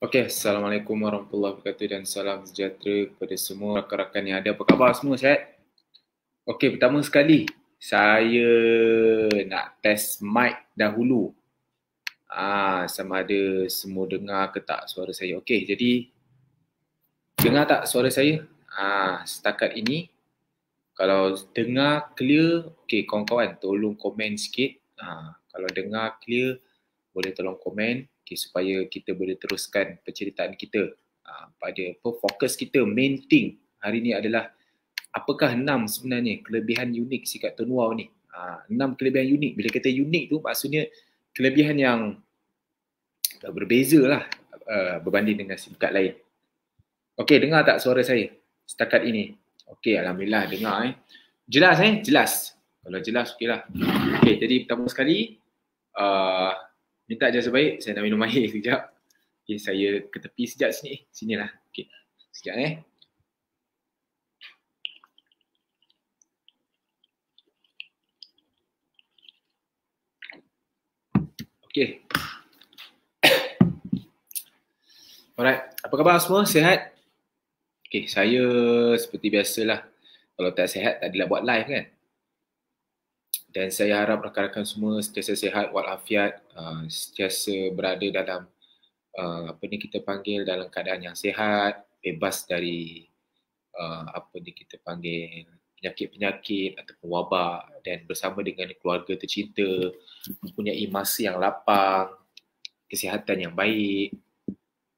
Okey, Assalamualaikum warahmatullahi wabarakatuh dan salam sejahtera kepada semua rakan-rakan yang ada. Apa khabar semua, sihat? Okey, pertama sekali saya nak test mic dahulu. Sama ada semua dengar ke tak suara saya. Okey, jadi dengar tak suara saya? Setakat ini kalau dengar clear, okey kawan-kawan tolong komen sikit. Kalau dengar clear boleh tolong komen supaya kita boleh teruskan penceritaan kita pada fokus kita main thing hari ni adalah apakah 6 sebenarnya kelebihan unik sikat Tuan Wow ni. 6 kelebihan unik. Bila kata unik tu maksudnya kelebihan yang berbeza lah berbanding dengan sikat lain. Okey, dengar tak suara saya setakat ini? Okey, alhamdulillah dengar Jelas Jelas. Kalau jelas okeylah. Okey, jadi pertama sekali minta jasa baik, saya nak minum air sekejap. Okay, saya ke tepi sekejap sini. Sinilah. Okay. Sekejap Okay. Alright. Apa khabar semua? Sihat? Okay, saya seperti biasalah. Kalau tak sihat, tak adalah buat live kan? Dan saya harap rakan-rakan semua sentiasa sihat walafiat, sentiasa berada dalam apa ni kita panggil dalam keadaan yang sihat, bebas dari apa ni kita panggil penyakit-penyakit ataupun wabak dan bersama dengan keluarga tercinta, mempunyai masa yang lapang, kesihatan yang baik.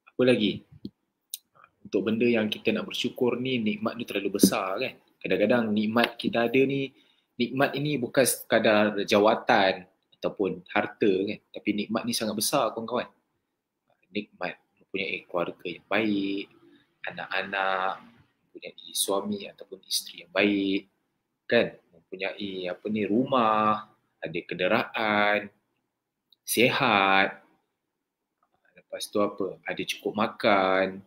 Apa lagi? Untuk benda yang kita nak bersyukur ni, nikmat ni terlalu besar kan. Kadang-kadang nikmat kita ada ni, nikmat ini bukan sekadar jawatan ataupun harta kan, tapi nikmat ni sangat besar kawan-kawan. Nikmat mempunyai keluarga yang baik, anak-anak, mempunyai suami ataupun isteri yang baik kan, mempunyai apa ni rumah, ada kenderaan, sihat, lepas tu apa, ada cukup makan.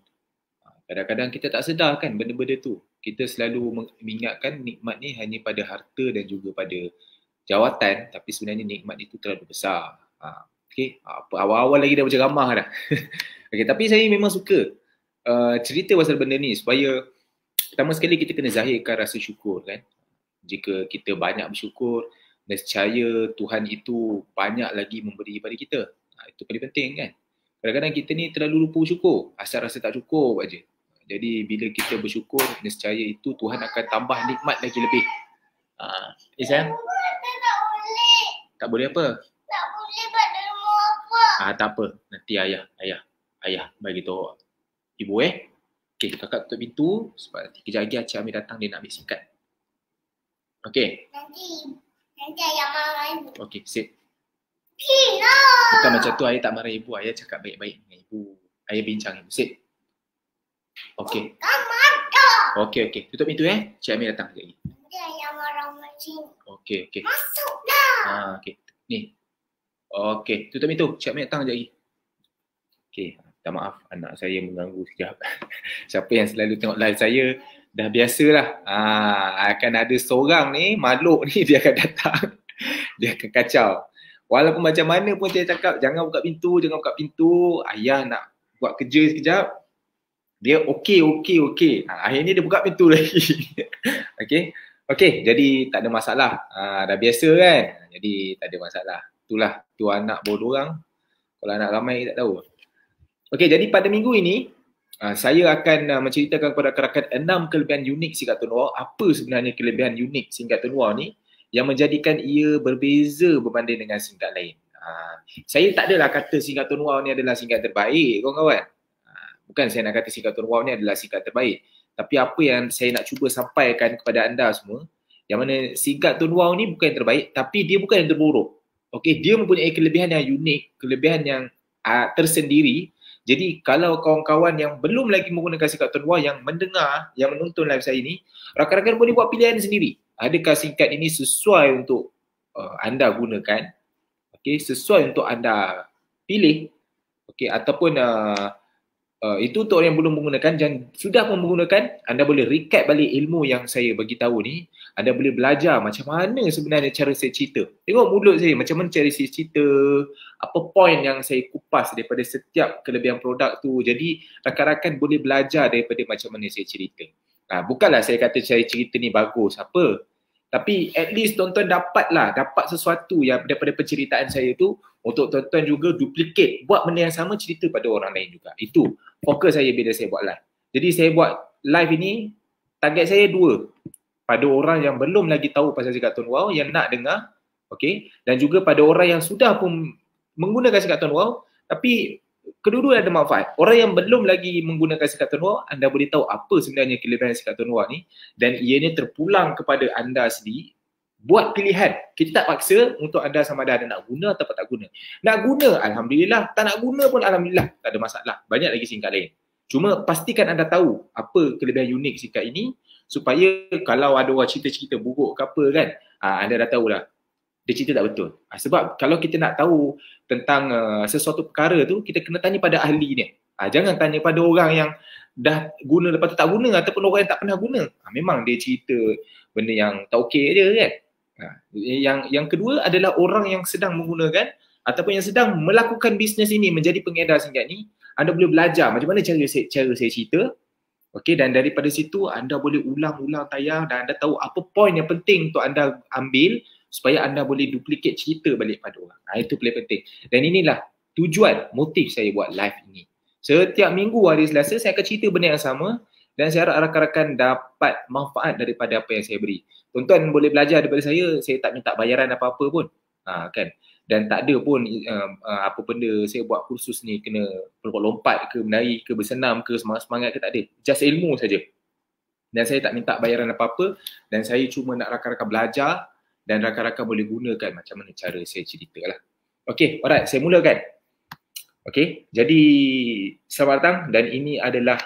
Kadang-kadang kita tak sedar kan benda-benda tu. Kita selalu mengingatkan nikmat ni hanya pada harta dan juga pada jawatan, tapi sebenarnya nikmat itu terlalu besar. Okay, awal-awal lagi dah macam ramah dah. Okay, tapi saya memang suka cerita pasal benda ni supaya pertama sekali kita kena zahirkan rasa syukur kan. Jika kita banyak bersyukur, nescaya Tuhan itu banyak lagi memberi kepada kita. Itu paling penting kan. Kadang-kadang kita ni terlalu lupa bersyukur, asal rasa tak cukup aja. Jadi bila kita bersyukur, nescaya itu Tuhan akan tambah nikmat lagi lebih. Sayang? Tak boleh apa? Tak boleh pada rumah apa. Tak apa. Nanti ayah bagi tahu ibu Okey, kakak tutup pintu sebab nanti kejap lagi Acik Amir datang, dia nak ambil sikat. Okey. Nanti ayah marah ibu. Okey, sip. Kira. Bukan macam tu, ayah tak marah ibu, ayah cakap baik-baik dengan ibu. Ayah bincang ibu, sip. Okey. Okey. Tutup pintu Cik Amir datang sekejap lagi. Nanti ayah marah macam. Okey. Masuk dah. Okey. Ni. Okey, tutup pintu. Cik Amir datang sekejap lagi. Okey, minta maaf anak saya mengganggu sekejap. Siapa yang selalu tengok live saya dah biasalah. Akan ada seorang ni, makhluk ni dia akan datang. Dia akan kacau. Walaupun macam mana pun saya cakap jangan buka pintu. Ayah nak buat kerja sekejap. Dia okey. Akhirnya dia buka pintu lagi. Okey, jadi tak ada masalah. Dah biasa kan. Jadi tak ada masalah. Itulah tu anak bodoh orang. Kalau anak ramai tak tahu. Okey, jadi pada minggu ini saya akan menceritakan kepada rakan-rakan 6 kelebihan unik singkat Tuan Wow. Apa sebenarnya kelebihan unik singkat Tuan Wow ni yang menjadikan ia berbeza berbanding dengan singkat lain. Saya tak adalah kata singkat Tuan Wow ni adalah singkat terbaik kawan-kawan. Bukan saya nak kata singkat Tuan Wow ni adalah singkat terbaik. Tapi apa yang saya nak cuba sampaikan kepada anda semua, yang mana singkat Tuan Wow ni bukan yang terbaik, tapi dia bukan yang terburuk. Okey, dia mempunyai kelebihan yang unik, kelebihan yang tersendiri. Jadi kalau kawan-kawan yang belum lagi menggunakan singkat Tuan Wow, yang mendengar, yang menonton live saya ni, rakan-rakan boleh buat pilihan sendiri. Adakah singkat ini sesuai untuk anda gunakan? Okey, sesuai untuk anda pilih. Okey, ataupun Itu untuk orang yang belum menggunakan, dan sudah pun menggunakan, anda boleh recap balik ilmu yang saya bagi tahu ni. Anda boleh belajar macam mana sebenarnya cara saya cerita. Tengok mulut saya, macam mana cara saya cerita, apa point yang saya kupas daripada setiap kelebihan produk tu. Jadi rakan-rakan boleh belajar daripada macam mana saya cerita. Bukanlah saya kata saya cerita ni bagus apa, tapi at least tuan-tuan dapat sesuatu yang daripada penceritaan saya tu, untuk tuan-tuan juga duplicate, buat benda yang sama, cerita pada orang lain juga. Itu fokus saya bila saya buat live. Jadi saya buat live ini, target saya 2. Pada orang yang belum lagi tahu pasal Singkaton Wow, yang nak dengar, okay? Dan juga pada orang yang sudah pun menggunakan Singkaton Wow, tapi kedua-dua ada manfaat. Orang yang belum lagi menggunakan Singkaton Wow, anda boleh tahu apa sebenarnya kelebihan Singkaton Wow ni, dan ianya terpulang kepada anda sendiri. Buat pilihan. Kita tak paksa untuk anda sama ada nak guna atau tak guna. Nak guna, Alhamdulillah. Tak nak guna pun Alhamdulillah. Tak ada masalah. Banyak lagi singkat lain. Cuma pastikan anda tahu apa kelebihan unik singkat ini, supaya kalau ada orang cerita-cerita buruk ke apa kan, anda dah tahulah dia cerita tak betul. Sebab kalau kita nak tahu tentang sesuatu perkara tu, kita kena tanya pada ahli ni. Jangan tanya pada orang yang dah guna lepas tu tak guna, ataupun orang yang tak pernah guna. Memang dia cerita benda yang tak okey je kan. Yang kedua adalah orang yang sedang menggunakan ataupun yang sedang melakukan bisnes ini, menjadi pengedar singkat ni. Anda boleh belajar macam mana cara saya cerita. Okey, dan daripada situ anda boleh ulang-ulang tayang, dan anda tahu apa poin yang penting untuk anda ambil supaya anda boleh duplicate cerita balik pada orang. Itu paling penting. Dan inilah tujuan, motif saya buat live ini. Setiap minggu hari Selasa saya akan cerita benda yang sama, dan saya harap rakan-rakan dapat manfaat daripada apa yang saya beri. Tuan-tuan boleh belajar daripada saya tak minta bayaran apa-apa pun. Kan? Dan tak ada pun apa benda saya buat kursus ni kena lompat ke, menari ke, bersenam ke, semangat-semangat ke, tak ada. Just ilmu saja. Dan saya tak minta bayaran apa-apa, dan saya cuma nak rakan-rakan belajar, dan rakan-rakan boleh gunakan macam mana cara saya cerita lah. Okay, alright, saya mulakan. Okay, jadi selamat datang, dan ini adalah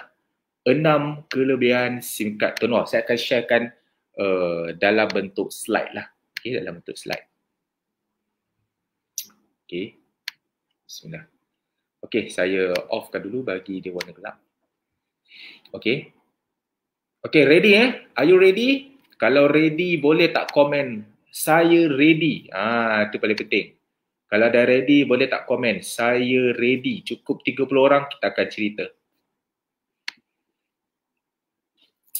6 kelebihan Singkaton Wow. Saya akan sharekan dalam bentuk slide lah. Okay, dalam bentuk slide. Okay, bismillah. Okay, saya offkan dulu bagi dia warna gelap. Okay. Okay, ready Are you ready? Kalau ready, boleh tak komen saya ready. Itu paling penting. Kalau dah ready, boleh tak komen saya ready. Cukup 30 orang, kita akan cerita.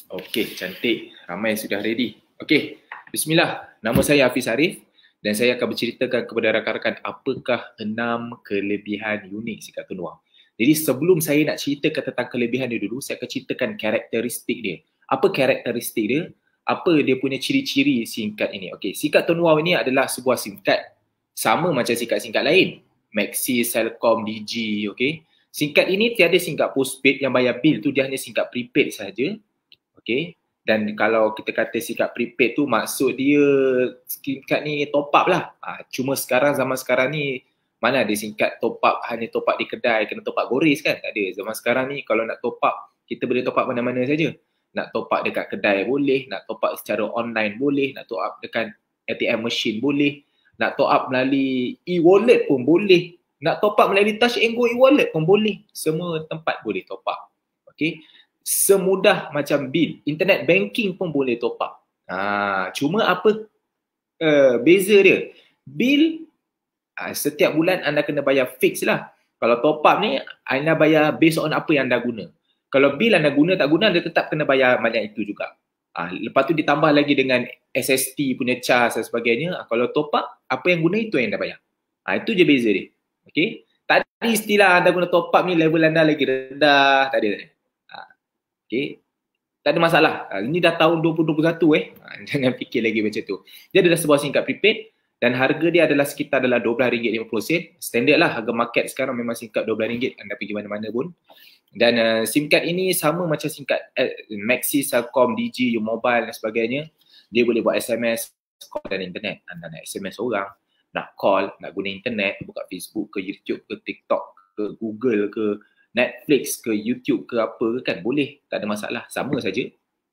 Okey, cantik. Ramai sudah ready. Okey, bismillah. Nama saya Hafiz Arif, dan saya akan berceritakan kepada rakan-rakan apakah 6 kelebihan unik Singkaton Wow. Jadi sebelum saya nak ceritakan tentang kelebihan dia dulu, saya akan ceritakan karakteristik dia. Apa karakteristik dia? Apa dia punya ciri-ciri singkat ini? Okey, Singkaton Wow ini adalah sebuah singkat sama macam singkat-singkat lain. Maxis, Celcom, Digi, okey. Singkat ini tiada singkat postpaid yang bayar bil tu, dia hanya singkat prepaid saja. Okay. Dan kalau kita kata singkat prepaid tu, maksud dia singkat ni top up lah. Cuma zaman sekarang ni, mana ada singkat top up, hanya top up di kedai, kena top up goris kan? Tak ada. Zaman sekarang ni kalau nak top up, kita boleh top up mana-mana saja. Nak top up dekat kedai boleh, nak top up secara online boleh, nak top up dekat ATM machine boleh, nak top up melalui e-wallet pun boleh, nak top up melalui Touch and Go e-wallet pun boleh. Semua tempat boleh top up. Okay. Semudah macam bil, internet banking pun boleh top up. Cuma apa beza dia? Bil setiap bulan anda kena bayar fix lah. Kalau top up ni anda bayar based on apa yang anda guna. Kalau bil anda guna tak guna, anda tetap kena bayar banyak itu juga. Lepas tu ditambah lagi dengan SST punya charge dan sebagainya. Kalau top up, apa yang guna itu yang anda bayar. Itu je beza dia. Okay? Tak ada istilah anda guna top up ni level anda lagi rendah. Tak ada. Okay. Tak ada masalah. Ini dah tahun 2021 Jangan fikir lagi macam tu. Dia adalah sebuah singkat prepaid, dan harga dia adalah sekitar adalah RM12.50. Standard lah harga market sekarang, memang singkat RM12 anda pergi mana-mana pun. Dan SIM card ini sama macam singkat Maxis, Celcom, Digi, U-Mobile dan sebagainya. Dia boleh buat SMS, call dan internet. Anda nak SMS orang, nak call, nak guna internet, buka Facebook ke YouTube ke TikTok ke Google ke Netflix ke YouTube ke apa kan, boleh, tak ada masalah, sama saja.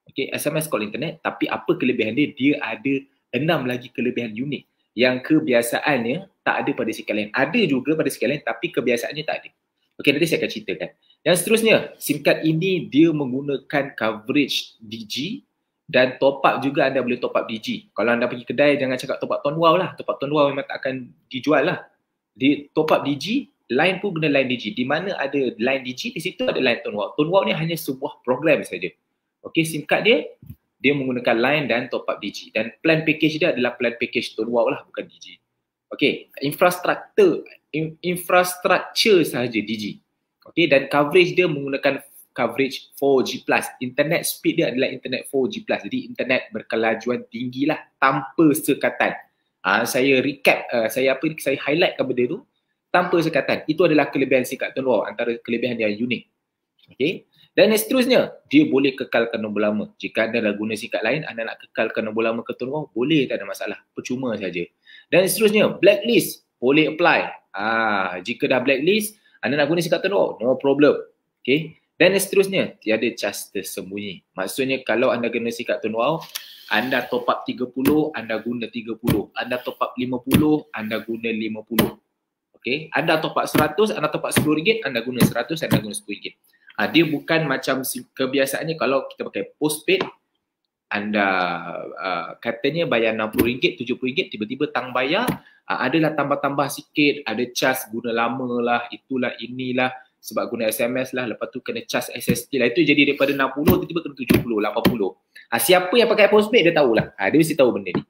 Okay, SMS, call, internet. Tapi apa kelebihan dia? Dia ada 6 lagi kelebihan unik yang kebiasaannya tak ada pada singkat lain. Ada juga pada singkat lain, tapi kebiasaannya tak ada. Okey, nanti saya akan ceritakan. Yang seterusnya, SIM card ini dia menggunakan coverage DG dan top up juga anda boleh top up DG. Kalau anda pergi kedai jangan cakap top up Ton Wow lah. Top up Ton Wow memang tak akan dijual lah. Di top up DG, line pun guna line DG. Di mana ada line DG, di situ ada line Ton Wow. Ton Wow ni hanya sebuah program saja. Okey, SIM card dia menggunakan line dan top up DG. Dan plan package dia adalah plan package Ton Wow lah, bukan DG. Okey, infrastructure sahaja DG. Okey, dan coverage dia menggunakan coverage 4G+. Internet speed dia adalah internet 4G+. Jadi internet berkelajuan tinggi lah tanpa sekatan. Saya recap, saya highlightkan benda tu tanpa sekatan. Itu adalah kelebihan SIM card Ton Wow, antara kelebihan dia unik. Okey. Dan yang seterusnya, dia boleh kekalkan nombor lama. Jika anda dah guna SIM card lain, anda nak kekalkan nombor lama ke Ton Wow, boleh, tak ada masalah. Percuma saja. Dan yang seterusnya, blacklist boleh apply. Jika dah blacklist, anda nak guna SIM card Ton Wow, no problem. Okay. Dan yang seterusnya, tiada cas tersembunyi. Maksudnya kalau anda guna SIM card Ton Wow, anda top up 30, anda guna 30. Anda top up 50, anda guna 50. Okay. Anda top up 100, anda top up RM10, anda guna 100, anda guna RM10. Dia bukan macam kebiasaannya kalau kita pakai postpaid, anda katanya bayar RM60, RM70, tiba-tiba tang bayar, adalah tambah-tambah sikit, ada cas guna lama lah, itulah inilah, sebab guna SMS lah, lepas tu kena cas SSD lah, itu jadi daripada 60 tiba-tiba kena 70, 80. Siapa yang pakai postpaid dia tahulah, dia mesti tahu benda ni.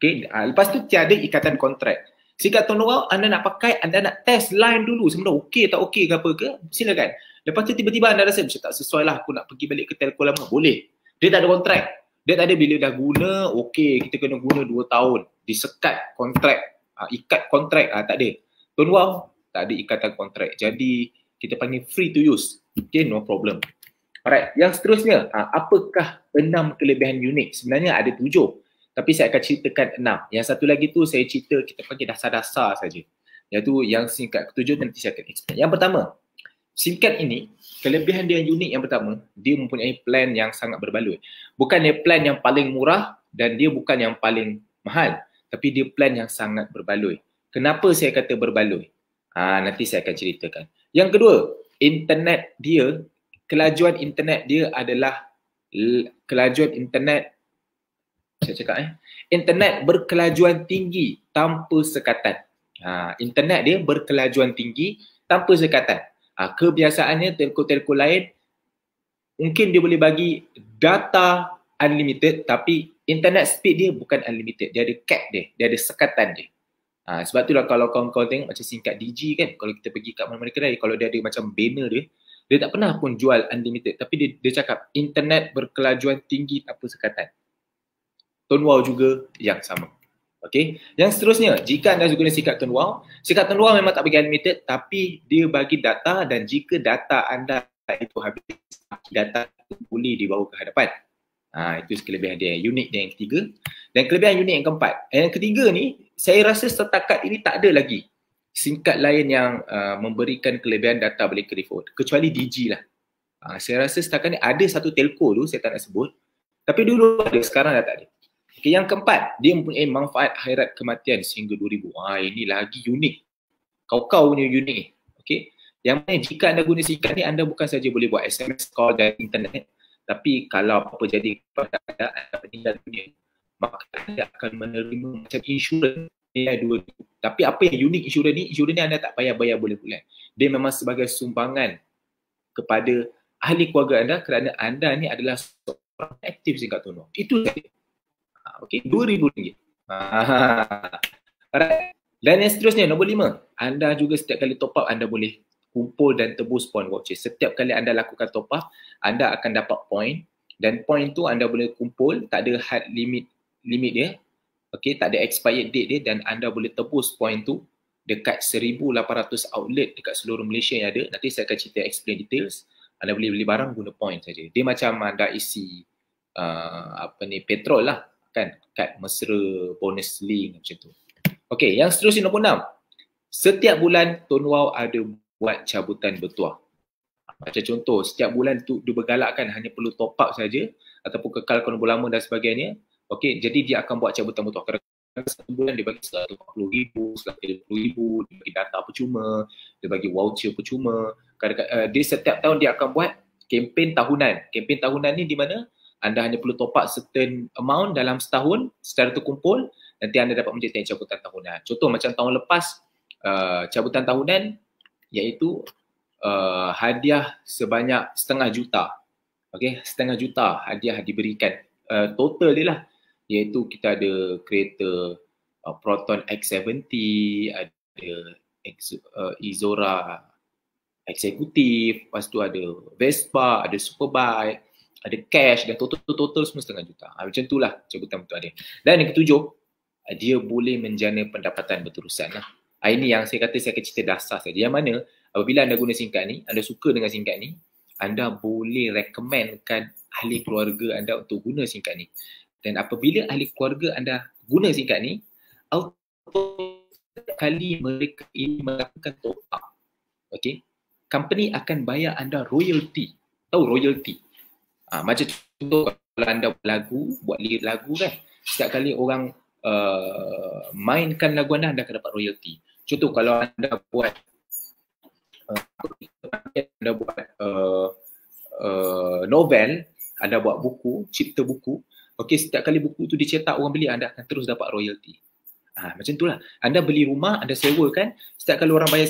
Okay. Lepas tu tiada ikatan kontrak. SIM card Ton Wow, anda nak pakai, anda nak test line dulu, sebenarnya okey tak okey ke apa ke, silakan. Lepas tu tiba-tiba anda rasa macam tak sesuai lah, aku nak pergi balik ke telco lama, boleh. Dia tak ada kontrak. Dia tak ada bila dah guna, okey kita kena guna 2 tahun. Disekat kontrak, ikat kontrak, tak ada. Ton Wow, tak ada ikatan kontrak. Jadi kita panggil free to use. Okay, no problem. Alright, yang seterusnya, apakah 6 kelebihan unik? Sebenarnya ada 7. Tapi saya akan ceritakan 6. Yang satu lagi tu saya cerita, kita panggil dasar-dasar saja. Iaitu yang SIM card ketujuh nanti saya akan explain. Yang pertama, SIM card ini, kelebihan dia yang unik yang pertama, dia mempunyai plan yang sangat berbaloi. Bukan dia plan yang paling murah dan dia bukan yang paling mahal. Tapi dia plan yang sangat berbaloi. Kenapa saya kata berbaloi? Nanti saya akan ceritakan. Yang kedua, internet dia, kelajuan internet dia adalah kelajuan internet, saya cakap internet berkelajuan tinggi tanpa sekatan. Internet dia berkelajuan tinggi tanpa sekatan. Kebiasaannya telco-telco lain mungkin dia boleh bagi data unlimited tapi internet speed dia bukan unlimited. Dia ada cap dia ada sekatan dia. Sebab itulah kalau kawan-kawan tengok macam SIM card DG kan, kalau kita pergi kat mana-mana kedai, kalau dia ada macam banner dia tak pernah pun jual unlimited tapi dia cakap internet berkelajuan tinggi tanpa sekatan. Ton Wow juga yang sama. Okey. Yang seterusnya, jika anda guna SIM card Ton Wow memang tak bagi unlimited tapi dia bagi data, dan jika data anda itu habis, data itu boleh dibawa ke hadapan. Itu kelebihan dia yang unik dia yang ketiga. Dan kelebihan unik yang keempat. Yang ketiga ni, saya rasa setakat ini tak ada lagi SIM card lain yang memberikan kelebihan data boleh carry forward kecuali DG lah. Saya rasa setakat ni ada satu telco tu, saya tak nak sebut. Tapi dulu ada, sekarang dah tak ada. Okay, yang keempat, dia mempunyai manfaat akhirat kematian sehingga 2000. Ini lagi unik. Kau punya unik. Okay. Yang mana jika anda guna SIM card ni, anda bukan saja boleh buat SMS call dan internet, tapi kalau apa jadi kepada anda meninggal dunia, maka anda akan menerima macam insurans nilai 2000. Tapi apa yang unik insurans ni anda tak payah bayar bulan-bulan. Dia memang sebagai sumbangan kepada ahli keluarga anda kerana anda ni adalah seorang aktif SIM card Ton Wow. Itu saja. Okey, RM2,000. Alright. Dan yang seterusnya, nombor 5. Anda juga setiap kali top up, anda boleh kumpul dan tebus point voucher. Setiap kali anda lakukan top up, anda akan dapat point. Dan point tu anda boleh kumpul, tak ada hard limit dia. Okey, tak ada expired date dia, dan anda boleh tebus point tu dekat 1,800 outlet dekat seluruh Malaysia yang ada. Nanti saya akan cerita explain details. Anda boleh beli barang guna point saja. Dia macam anda isi petrol lah. Kan, kad mesra, bonus link macam tu. Okey, yang seterusnya nombor 6. Setiap bulan Ton Wow ada buat cabutan bertuah. Macam contoh, setiap bulan tu dia bergalakkan hanya perlu top up saja ataupun kekalkan nombor lama dan sebagainya. Okey, jadi dia akan buat cabutan bertuah. sebulan dia bagi RM140,000, RM120,000, dia bagi data percuma, dia bagi voucher percuma. Kadang-kadang dia setiap tahun dia akan buat kempen tahunan. Kempen tahunan ni di mana anda hanya perlu top up certain amount dalam setahun secara terkumpul, nanti anda dapat menjadi cabutan tahunan. Contoh macam tahun lepas, cabutan tahunan iaitu hadiah sebanyak RM500,000. Okey, RM500,000 hadiah diberikan. Total dia lah, iaitu kita ada kereta Proton X70, ada Izora eksekutif, lepas tu ada Vespa, ada Superbike, ada cash, dan total semua RM500,000. Macam tu lah cabutan betul ada. Dan yang ketujuh, dia boleh menjana pendapatan berterusan lah. Ini yang saya kata saya akan cerita dasar saja. Yang mana apabila anda guna singkat ni, anda suka dengan singkat ni, anda boleh recommendkan ahli keluarga anda untuk guna singkat ni. Dan apabila ahli keluarga anda guna singkat ni, kali mereka ini melakukan top up, okay, company akan bayar anda royalty. Tahu royalty? Macam contoh kalau anda buat lirik lagu kan, setiap kali orang mainkan lagu anda akan dapat royalty. Contoh kalau anda buat novel, anda buat buku, cipta buku, okey, setiap kali buku tu dicetak orang beli, anda akan terus dapat royalty. Macam itulah. Anda beli rumah, anda sewakan, setiap kali orang bayar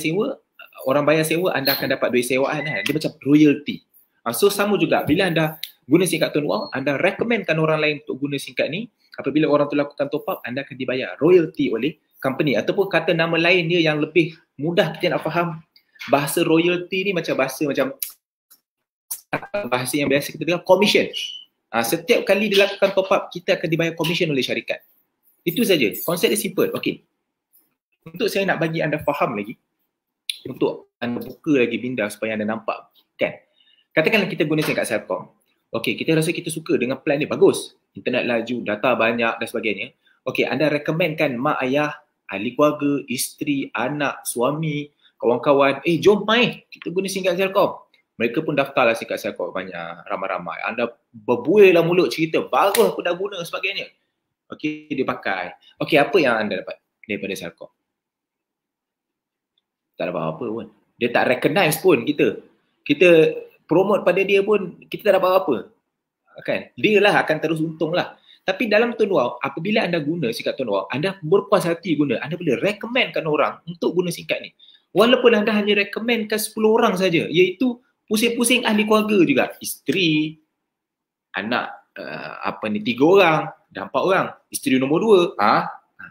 sewa, anda akan dapat duit sewaan kan. Dia macam royalty. So sama juga bila anda guna singkat Tuan Wow, anda recommendkan orang lain untuk guna singkat ni, apabila orang tu lakukan top up, anda akan dibayar royalty oleh company. Ataupun kata nama lain dia yang lebih mudah kita nak faham, bahasa royalty ni macam bahasa yang biasa kita dengar, commission. Setiap kali dilakukan top up, kita akan dibayar commission oleh syarikat. Itu saja. Konsep dia simple. Okey. Untuk saya nak bagi anda faham lagi, untuk anda buka lagi minda supaya anda nampak kan. Katakanlah kita guna singkat Celcom. Okey, kita rasa kita suka dengan plan ni, bagus. Internet laju, data banyak dan sebagainya. Okey, anda recommendkan mak ayah, ahli keluarga, isteri, anak, suami, kawan-kawan, jom main, kita guna singkat Celcom. Mereka pun daftarlah singkat Celcom banyak, ramai-ramai. Anda berbuih lah mulut cerita, bagus aku dah guna sebagainya. Okey, dia pakai. Okey, apa yang anda dapat daripada Celcom? Tak dapat apa pun. Dia tak recognize pun kita. Kita promote pada dia pun, kita tak dapat apa. Kan? Dia lah akan terus untung lah. Tapi dalam Tuan Wow, apabila anda guna singkat Tuan Wow, anda berpuas hati guna, anda boleh recommendkan orang untuk guna singkat ni. Walaupun anda hanya recommendkan 10 orang saja, iaitu pusing-pusing ahli keluarga juga. Isteri, anak, 3 orang, dah 4 orang. Isteri nombor 2,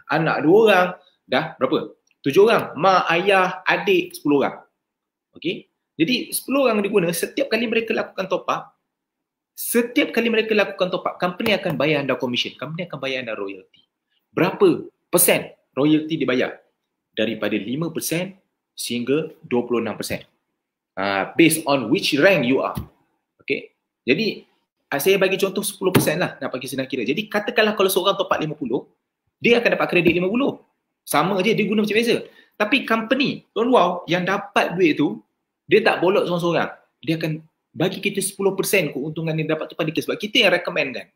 anak 2 orang, dah berapa? 7 orang. Mak, ayah, adik 10 orang. Okey? Jadi 10 orang diguna, setiap kali mereka lakukan top up, company akan bayar anda commission, company akan bayar anda royalty. Berapa persen royalty dibayar? Daripada 5% sehingga 26%. Based on which rank you are. Okay. Jadi saya bagi contoh 10% lah, nak bagi senang kira. Jadi katakanlah kalau seorang top up 50, dia akan dapat kredit 50. Sama je, dia guna macam biasa. Tapi company, Tuan Wow, yang dapat duit tu, dia tak bolot seorang-seorang. Dia akan bagi kita 10% keuntungan yang dapat tu pada kita sebab kita yang recommend kan.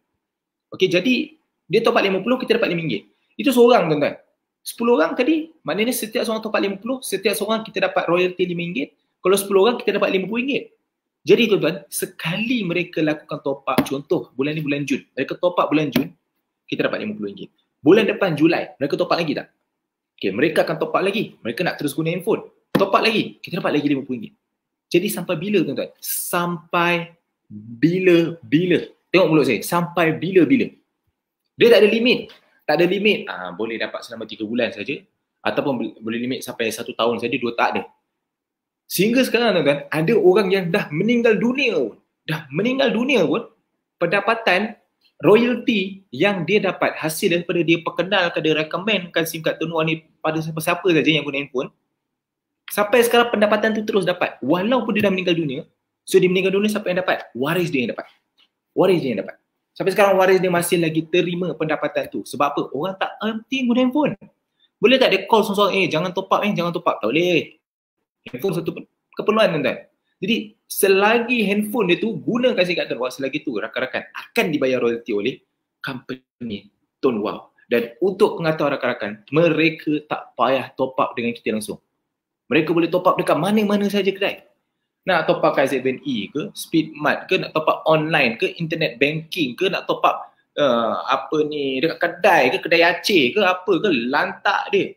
Okey, jadi dia top up 50, kita dapat RM5. Itu seorang tuan-tuan. 10 orang tadi, maknanya setiap seorang top up 50, setiap seorang kita dapat royalty RM5. Kalau 10 orang kita dapat RM50. Jadi tuan-tuan, sekali mereka lakukan top up, contoh bulan ni bulan Jun, mereka top up bulan Jun, kita dapat RM50. Bulan depan Julai, mereka top up lagi tak? Okey, mereka akan top up lagi. Mereka nak terus guna handphone. Top up lagi, kita dapat lagi RM50. Jadi sampai bila tuan-tuan? Sampai bila-bila. Tengok mulut saya, sampai bila-bila. Dia tak ada limit. Tak ada limit. Boleh dapat selama 3 bulan saja. Ataupun boleh limit sampai 1 tahun saja, 2 tak ada. Sehingga sekarang tuan-tuan, ada orang yang dah meninggal dunia pun, pendapatan royalty yang dia dapat hasil daripada dia perkenalkan, dia recommendkan SIM card Tuan Wow ni pada siapa-siapa saja yang guna handphone, sampai sekarang pendapatan tu terus dapat. Walaupun dia dah meninggal dunia, so dia meninggal dunia, siapa yang dapat? Waris dia yang dapat. Sampai sekarang waris dia masih lagi terima pendapatan tu. Sebab apa? Orang tak henti guna handphone. Boleh tak dia call seorang-seorang, jangan top up, jangan top up. Tak boleh. Handphone satu keperluan tuan-tuan. Jadi selagi handphone dia tu gunakan SIM card Tuan Wow, selagi tu rakan-rakan akan dibayar royalty oleh company Tuan Wow. Dan untuk pengetahuan rakan-rakan, mereka tak payah top up dengan kita langsung. Mereka boleh top up dekat mana-mana saja kedai. Nak top up kat Z7E ke, Speedmart ke, nak top up online ke, internet banking ke, nak top up dekat kedai ke, kedai Aceh ke, apa ke, lantak dia.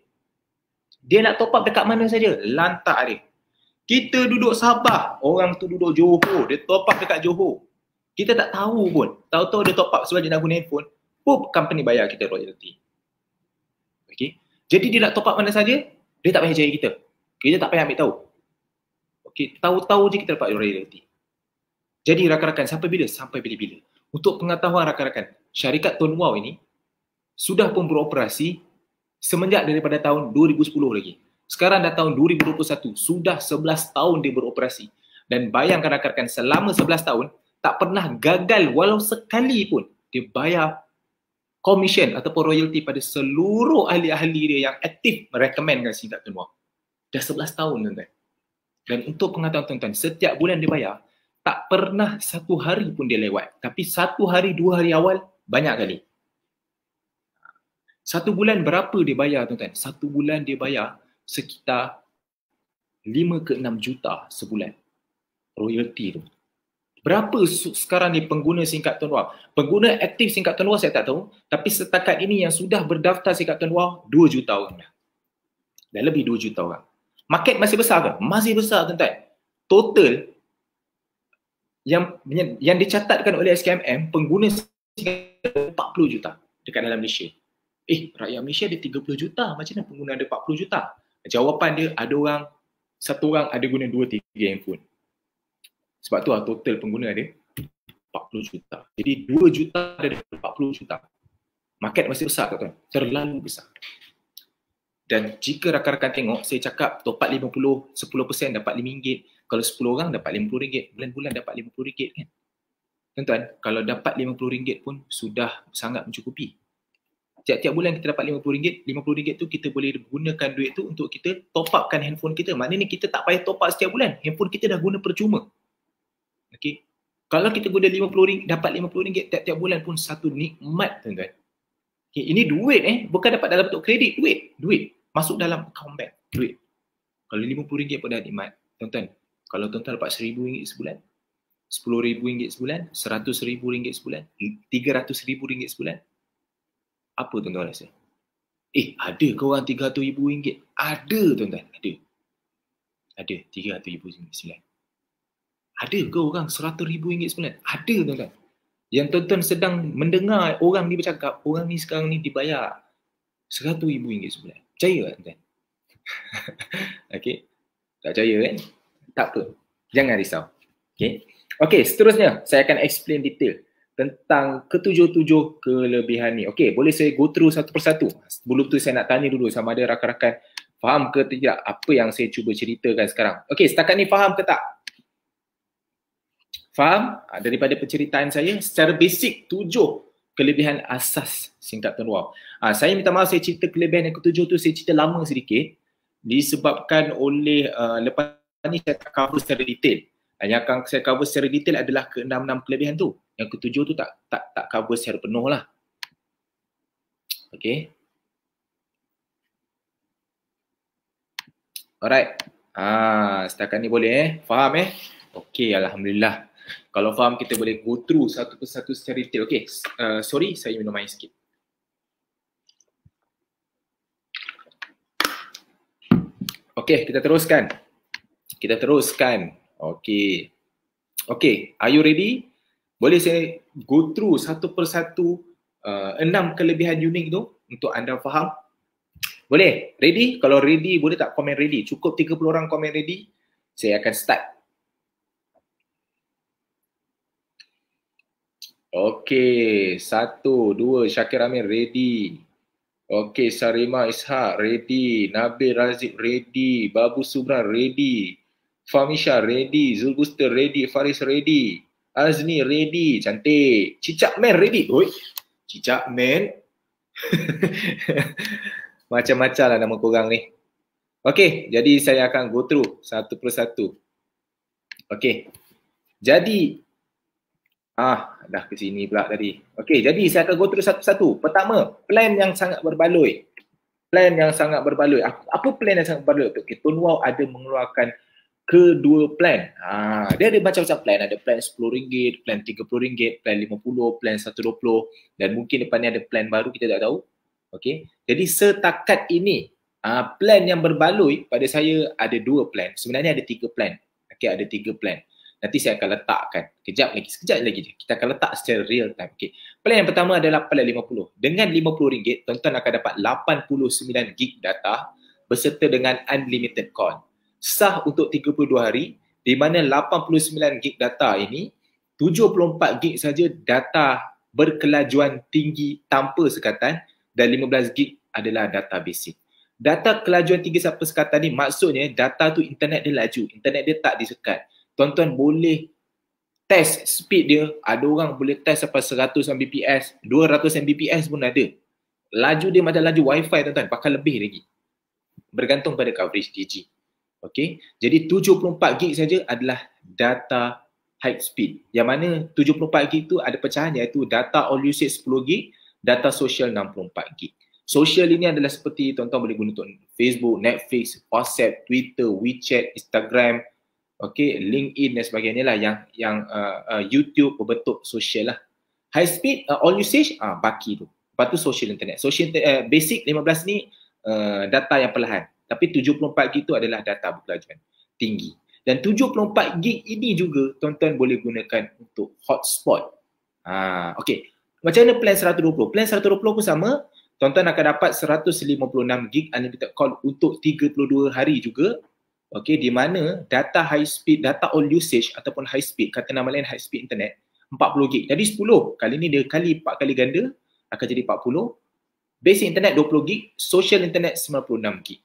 Dia nak top up dekat mana saja, lantak dia. Kita duduk Sabah, orang tu duduk Johor, dia top up dekat Johor. Kita tak tahu pun, tahu-tahu dia top up sebab dia nak guna handphone, company bayar kita royalty. Okay. Jadi dia nak top up mana saja, dia tak payah jaya kita. Kita tak payah ambil tahu. Okay. Tahu-tahu je kita dapat royalty. Jadi rakan-rakan, sampai bila? Sampai bila-bila. Untuk pengetahuan rakan-rakan, syarikat Tun Wow ini sudah pun beroperasi semenjak daripada tahun 2010 lagi. Sekarang dah tahun 2021, sudah 11 tahun dia beroperasi. Dan bayangkan rakan-rakan, selama 11 tahun, tak pernah gagal walau sekali pun dia bayar commission ataupun royalty pada seluruh ahli-ahli dia yang aktif merekomenkan singkat Tun Wow. Dah 11 tahun tuan-tuan. Dan untuk pengetahuan tuan-tuan, setiap bulan dia bayar, tak pernah satu hari pun dia lewat. Tapi satu hari, 2 hari awal, banyak kali. Satu bulan berapa dia bayar tuan-tuan? Satu bulan dia bayar sekitar 5 ke 6 juta sebulan. Royalty tu. Berapa sekarang ni pengguna singkat Tun Wow? Pengguna aktif singkat Tun Wow saya tak tahu. Tapi setakat ini yang sudah berdaftar singkat Tun Wow, 2 juta orang dah. Dah lebih 2 juta orang. Market masih besar ke? Masih besar tuan-tuan. Total yang dicatatkan oleh SKMM, pengguna 40 juta dekat dalam Malaysia. Rakyat Malaysia ada 30 juta. Macam mana pengguna ada 40 juta? Jawapan dia, satu orang ada guna 2-3 handphone. Sebab tu total pengguna ada 40 juta. Jadi 2 juta ada 40 juta. Market masih besar tuan-tuan. Terlalu besar. Dan jika rakan-rakan tengok, saya cakap top up 50, 10% dapat RM5. Kalau 10 orang dapat RM50. Bulan-bulan dapat RM50 kan. Tuan-tuan, kalau dapat RM50 pun sudah sangat mencukupi. Tiap-tiap bulan kita dapat RM50. RM50 tu kita boleh gunakan duit tu untuk kita top upkan handphone kita. Maknanya kita tak payah top up setiap bulan. Handphone kita dah guna percuma. Okay. Kalau kita guna RM50, dapat RM50 tiap-tiap bulan pun satu nikmat tuan-tuan. Okay. Ini duit bukan dapat dalam bentuk kredit, duit. Masuk dalam account bank, duit. Kalau RM50 pun dah nikmat, tuan-tuan. Kalau tuan-tuan dapat RM1,000 sebulan, RM10,000 sebulan, RM100,000 sebulan, RM300,000 sebulan, apa tuan-tuan rasa? Ada ke orang RM300,000? Ada tuan-tuan, ada. Ada RM300,000 sebulan. Ada ke orang RM100,000 sebulan? Ada tuan-tuan. Yang tuan-tuan sedang mendengar orang ni bercakap, orang ni sekarang ni dibayar RM100,000 sebulan. Percaya tak tuan-tuan? Okay. Tak percaya kan? Tak apa. Jangan risau. Okay, seterusnya saya akan explain detail tentang ketujuh-tujuh kelebihan ni. Okay, boleh saya go through satu persatu? Sebelum tu saya nak tanya dulu sama ada rakan-rakan faham ke tidak apa yang saya cuba ceritakan sekarang. Okay, setakat ni faham ke tak? Faham? Daripada penceritaan saya, secara basic 7 kelebihan asas singkat Tun Wow. Saya minta maaf saya cerita kelebihan yang ketujuh tu, saya cerita lama sedikit. Disebabkan oleh lepas ni saya tak cover secara detail. Yang akan saya cover secara detail adalah ke-6 kelebihan tu. Yang ketujuh tu tak cover secara penuh lah. Okay. Alright. Setakat ni boleh faham Okay, Alhamdulillah. Kalau faham kita boleh go through satu persatu secara detail. Okay, sorry saya minum air sikit. Okay, kita teruskan. Okay. Okay, are you ready? Boleh saya go through satu persatu 6 kelebihan unik tu untuk anda faham? Boleh? Ready? Kalau ready, boleh tak komen ready? Cukup 30 orang komen ready. Saya akan start. Okay, 1, 2, Syakir Amir ready. Okay, Sarima Ishak ready. Nabil Razik ready. Babu Subran ready. Famisha ready. Zulbuster ready. Faris ready. Azni ready. Cantik. Cicak Man ready. Oi, Cicak Man. Macam-macam lah nama korang ni. Okay, jadi saya akan go through satu persatu. Okay, jadi Dah ke sini pula tadi. Okey, jadi saya akan go through satu-satu. Pertama, plan yang sangat berbaloi. Plan yang sangat berbaloi. Apa plan yang sangat berbaloi? Okay, Tun Wow ada mengeluarkan kedua plan. Dia ada macam-macam plan. Ada plan RM10, plan RM30, plan RM50, plan RM120 dan mungkin depan ni ada plan baru kita tak tahu. Okey. Jadi setakat ini plan yang berbaloi pada saya ada 2 plan. Sebenarnya ada 3 plan. Okey, ada 3 plan. Nanti saya akan letakkan. Sekejap lagi je. Kita akan letak secara real time. Okey. Plan yang pertama adalah plan RM50. Dengan RM50, tuan-tuan akan dapat 89 gig data berserta dengan unlimited call. Sah untuk 32 hari, di mana 89 gig data ini 74 gig saja data berkelajuan tinggi tanpa sekatan dan 15 gig adalah data basic. Data kelajuan tinggi tanpa sekatan ni maksudnya data tu internet dia laju, internet dia tak disekat. Tuan-tuan boleh test speed dia, ada orang boleh test sampai 100 Mbps, 200 Mbps pun ada. Laju dia macam laju wifi tuan-tuan, bahkan lebih lagi. Bergantung pada coverage 3G. Okey, jadi 74 gig saja adalah data high speed. Yang mana 74 gig tu ada pecahan iaitu data all usage 10 gig, data social 64 gig. Social ini adalah seperti tuan-tuan boleh guna untuk Facebook, Netflix, WhatsApp, Twitter, WeChat, Instagram, okey, LinkedIn dan sebagainya lah yang YouTube berbentuk social lah. High speed all usage baki tu. Lepas tu social internet. Social basic 15 ni data yang perlahan. Tapi 74 gig tu adalah data berkelajuan tinggi. Dan 74 gig ini juga tuan-tuan boleh gunakan untuk hotspot. Okey. Macam mana plan 120? Plan 120 pun sama. Tuan-tuan akan dapat 156 gig unlimited call untuk 32 hari juga. Okey, di mana data high speed, data all usage ataupun high speed, kata nama lain high speed internet, 40 gig. Jadi 10. Kali ni dia 4 kali ganda akan jadi 40. Basic internet 20 gig, social internet 96 gig.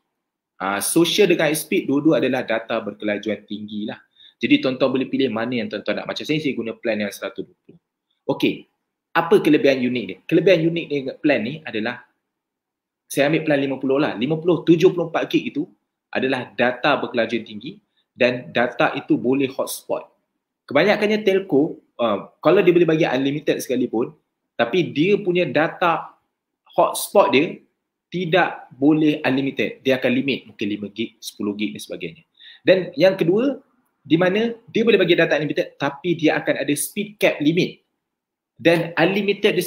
Social dengan high speed dua-dua adalah data berkelajuan tinggi lah. Jadi tuan-tuan boleh pilih mana yang tuan-tuan nak. Macam saya guna plan yang 120. Okey, apa kelebihan unik dia? Kelebihan unik dengan plan ni adalah saya ambil plan 50 lah. 74 gig itu adalah data berkelajuan tinggi dan data itu boleh hotspot. Kebanyakannya telco, kalau dia boleh bagi unlimited sekalipun, tapi dia punya data hotspot dia tidak boleh unlimited. Dia akan limit mungkin 5 gig, 10 gig dan sebagainya. Dan yang kedua, di mana dia boleh bagi data unlimited tapi dia akan ada speed cap limit. Dan unlimited dia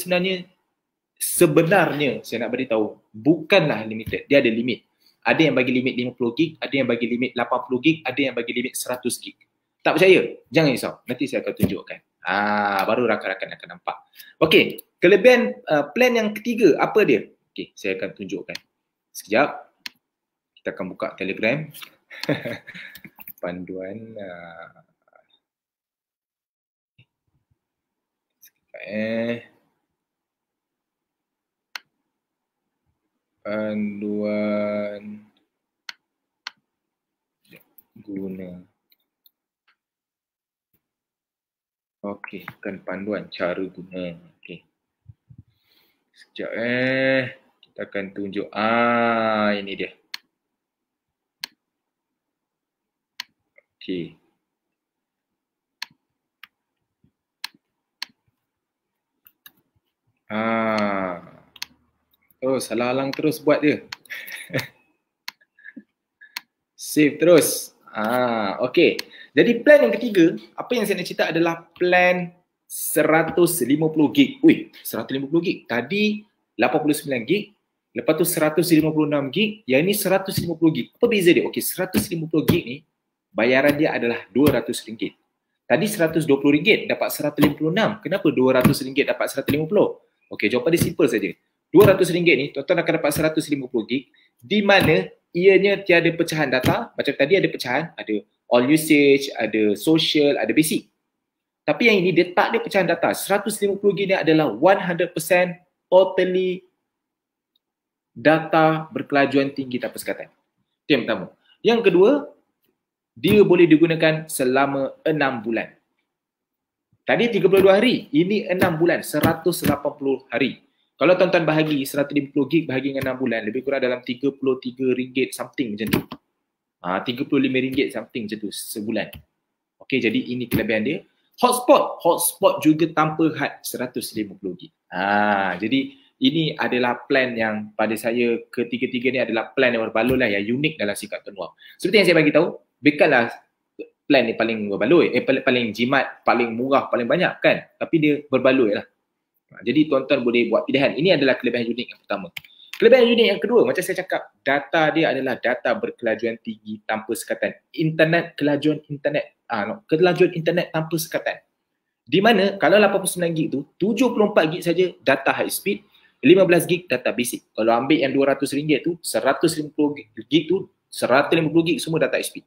sebenarnya saya nak beritahu, bukanlah unlimited. Dia ada limit. Ada yang bagi limit 50 gig, ada yang bagi limit 80 gig, ada yang bagi limit 100 gig. Tak percaya? Jangan risau. Nanti saya akan tunjukkan. Baru rakan-rakan akan nampak. Okey, kelebihan plan yang ketiga, apa dia? Okey, saya akan tunjukkan. Sekejap. Kita akan buka Telegram. Panduan. Panduan guna. Okey, bukan panduan, cara guna. Okey. Sekejap kita akan tunjuk. Ini dia. Okey. Salah halang terus buat dia. Save terus. Okey. Jadi plan yang ketiga, apa yang saya nak cerita adalah plan 150 gig. 150 gig. Tadi 89 gig, lepas tu 156 gig, yang ini 150 gig. Apa beza dia? Okey, 150 gig ni bayaran dia adalah RM200. Tadi RM120 dapat 156. Kenapa RM200 dapat 150? Okey, jawapan dia simple saja. RM200 ni tuan-tuan akan dapat 150 gig di mana ianya tiada pecahan data. Macam tadi ada pecahan, ada all usage, ada social, ada basic. Tapi yang ini dia tak ada pecahan data. 150 gig ni adalah 100% totally data berkelajuan tinggi tanpa sekatan. Itu yang pertama. Yang kedua, dia boleh digunakan selama 6 bulan. Tadi 32 hari, ini 6 bulan, 180 hari. Kalau tuan-tuan bahagi 150 gig bahagi dengan 6 bulan, lebih kurang dalam RM33 something macam tu. RM35 something macam tu sebulan. Okey, jadi ini kelebihan dia. Hotspot juga tanpa had 150 gig. Jadi ini adalah plan yang pada saya ketiga-tiga ni adalah plan yang berbaloi lah, yang unik dalam sikap Tuan Wow. Seperti yang saya bagi tahu, bukanlah plan ni paling berbaloi, paling jimat, paling murah, paling banyak kan, tapi dia berbaloi lah. Jadi tuan-tuan boleh buat pilihan. Ini adalah kelebihan unik yang pertama. Kelebihan unik yang kedua, macam saya cakap, data dia adalah data berkelajuan tinggi tanpa sekatan. Kelajuan internet tanpa sekatan. Di mana kalau 89 gig tu, 74 gig saja data high speed, 15 gig data basic. Kalau ambil yang RM200 tu, 150 gig tu, 150 gig semua data high speed.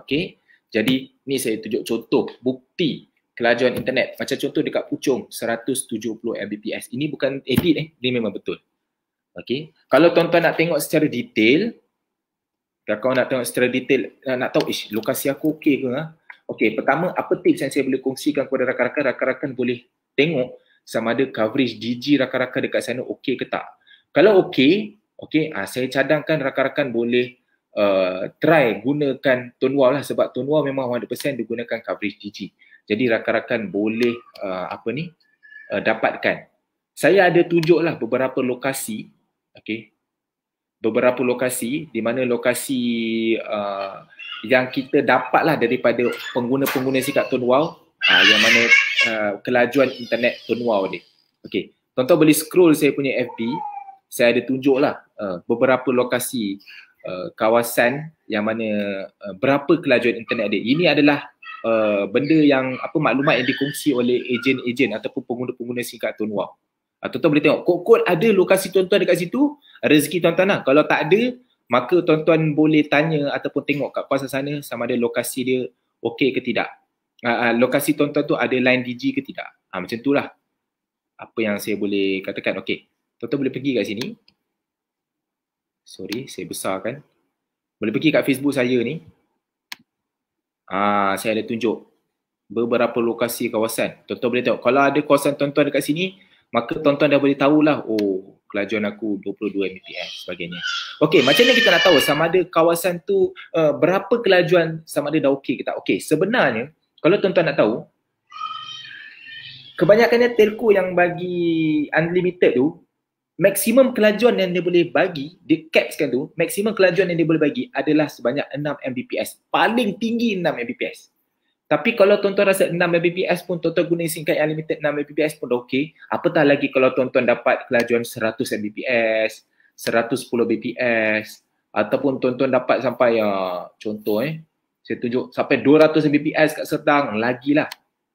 Okay. Jadi ni saya tunjuk contoh bukti kelajuan internet. Macam contoh dekat Puchong 170 Mbps. Ini bukan edit ini memang betul. Okay. Kalau tuan-tuan nak tengok secara detail, kalau nak tengok secara detail, nak tahu lokasi aku okey ke? Okey, pertama apa tips yang saya boleh kongsikan kepada rakan-rakan? Rakan-rakan boleh tengok sama ada coverage DG rakan-rakan dekat sana okey ke tak. Kalau okey, saya cadangkan rakan-rakan boleh try gunakan Tuan Wow lah, sebab Tuan Wow memang 100% digunakan coverage DG. Jadi rakan-rakan boleh dapatkan. Saya ada tunjuklah beberapa lokasi, beberapa lokasi di mana lokasi yang kita dapatlah daripada pengguna-pengguna sikap Tuan Wow, yang mana kelajuan internet Tuan Wow dia. Okey, tuan-tuan boleh scroll saya punya FB, saya ada tunjuklah beberapa lokasi kawasan yang mana berapa kelajuan internet dia. Ini adalah benda yang maklumat yang dikongsi oleh ejen-ejen ataupun pengguna-pengguna sikap Tuan Wow. Tuan-tuan boleh tengok kod-kod ada lokasi tuan-tuan dekat situ, rezeki tuan-tuan lah. Kalau tak ada, maka tuan-tuan boleh tanya ataupun tengok kat kawasan sana sama ada lokasi dia okey ke tidak. Lokasi tuan-tuan tu ada line DG ke tidak. Macam itulah apa yang saya boleh katakan. Okey, tuan-tuan boleh pergi kat sini. Sorry, saya besarkan. Boleh pergi kat Facebook saya ni. Saya ada tunjuk beberapa lokasi kawasan. Tuan-tuan boleh tengok. Kalau ada kawasan tuan-tuan dekat sini, maka tuan-tuan dah boleh tahulah, kelajuan aku 22 Mbps sebagainya. Okey, macam mana kita nak tahu sama ada kawasan tu berapa kelajuan, sama ada dah okey ke tak? Okey, sebenarnya kalau tuan-tuan nak tahu, kebanyakannya telco yang bagi unlimited tu, maksimum kelajuan yang dia boleh bagi, dia capskan tu, maksimum kelajuan yang dia boleh bagi adalah sebanyak 6 Mbps. Paling tinggi 6 Mbps. Tapi kalau tuan-tuan rasa 6 Mbps pun, tuan-tuan guna SIM card yang limited 6 Mbps pun dah okey. Apatah lagi kalau tuan-tuan dapat kelajuan 100 Mbps, 110 Mbps, ataupun tuan-tuan dapat sampai contoh saya tunjuk sampai 200 Mbps kat Serang, lagilah.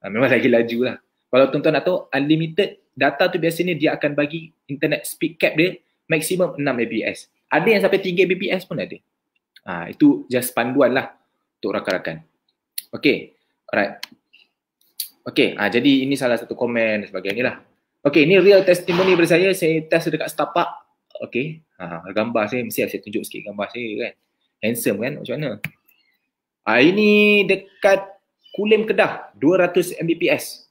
Memang lagi laju lah. Kalau tuan-tuan nak tahu, unlimited data tu biasanya dia akan bagi internet speed cap dia maksimum 6 Mbps. Ada yang sampai 3 Mbps pun ada. Itu just panduan lah untuk rakan-rakan. Okey. Alright. Okay, jadi ini salah satu komen dan sebagainya lah. Okay, ini real testimony daripada saya test dekat Starbucks. Okay, gambar saya, mesti saya tunjuk sikit gambar saya kan. Handsome kan, macam mana? Ini dekat Kulim Kedah, 200 Mbps.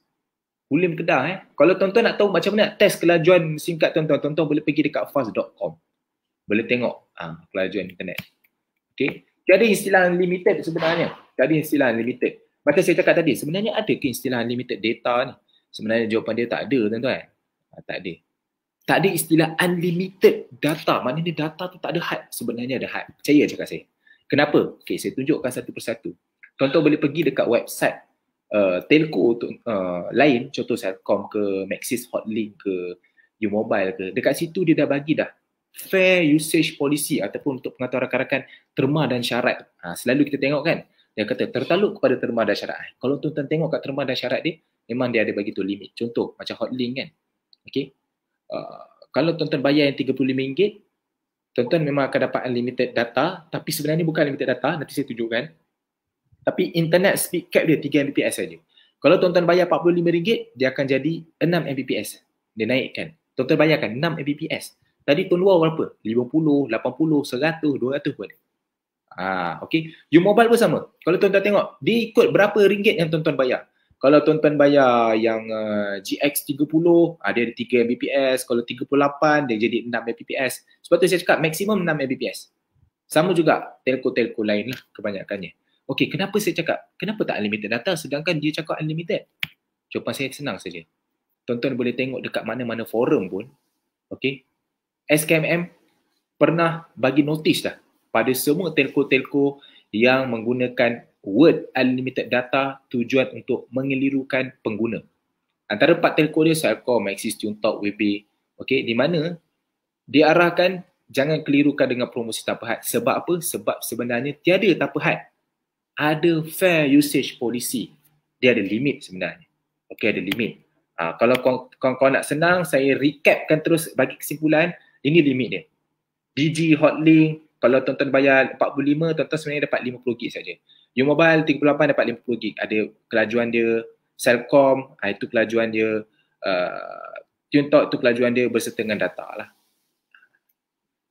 Kulim Kedah Kalau tuan-tuan nak tahu macam mana test kelajuan SIM card tuan-tuan, tuan-tuan boleh pergi dekat fast.com. Boleh tengok kelajuan internet. Okay, tiada istilah unlimited sebenarnya. Tiada istilah unlimited. Macam saya cakap tadi, sebenarnya ada ke istilah unlimited data ni? Sebenarnya jawapan dia tak ada, tuan-tuan. Tak ada. Tak ada istilah unlimited data. Maknanya data tu tak ada had. Sebenarnya ada had. Percaya cakap saya. Kenapa? Okay, saya tunjukkan satu persatu. Tuan-tuan boleh pergi dekat website telco lain, contoh Celcom ke, Maxis Hotlink ke, U-Mobile ke. Dekat situ dia dah bagi dah fair usage policy ataupun untuk pengetahuan rakan-rakan terma dan syarat. Selalu kita tengok kan, dia kata tertaluk kepada terma dan syarat. Kalau tuan-tuan tengok kat terma dan syarat dia, memang dia ada bagi tu limit. Contoh macam Hotlink kan. Okey. Kalau tuan-tuan bayar yang RM35, tuan-tuan memang akan dapat unlimited data, tapi sebenarnya bukan unlimited data, nanti saya tunjukkan. Tapi internet speed cap dia 3 Mbps saja. Kalau tuan-tuan bayar RM45, dia akan jadi 6 Mbps. Dia naikkan. Tuan-tuan bayarkan 6 Mbps. Tadi Tuan Wow berapa? 50, 80, 100, 200 pun ada. Okey. U-Mobile pun sama. Kalau tuan-tuan tengok, dia ikut berapa ringgit yang tuan-tuan bayar. Kalau tuan-tuan bayar yang GX30, dia ada 3 Mbps. Kalau 38, dia jadi 6 Mbps. Sebab tu saya cakap maksimum 6 Mbps. Sama juga telco-telco lain lah kebanyakannya. Okey, kenapa saya cakap, kenapa tak unlimited data sedangkan dia cakap unlimited? Jawapan saya senang saja. Tuan-tuan boleh tengok dekat mana-mana forum pun, okey, SKMM pernah bagi notis dah pada semua telco-telco yang menggunakan word unlimited data tujuan untuk mengelirukan pengguna. Antara 4 telco dia, Celcom, Maxis, Tuntalk, WB, okey, di mana diarahkan jangan kelirukan dengan promosi tanpa had. Sebab apa? Sebab sebenarnya tiada tanpa had. Ada fair usage policy. Dia ada limit sebenarnya. Okey, ada limit. Kalau kau nak senang, saya recapkan terus bagi kesimpulan, ini limit dia. DG Hotlink, kalau tuan-tuan bayar 45, tuan-tuan sebenarnya dapat 50 gig saja. U-Mobile 38 dapat 50 gig. Ada kelajuan dia. Celcom, itu kelajuan dia. Tuntalk tu kelajuan dia berserta dengan data lah.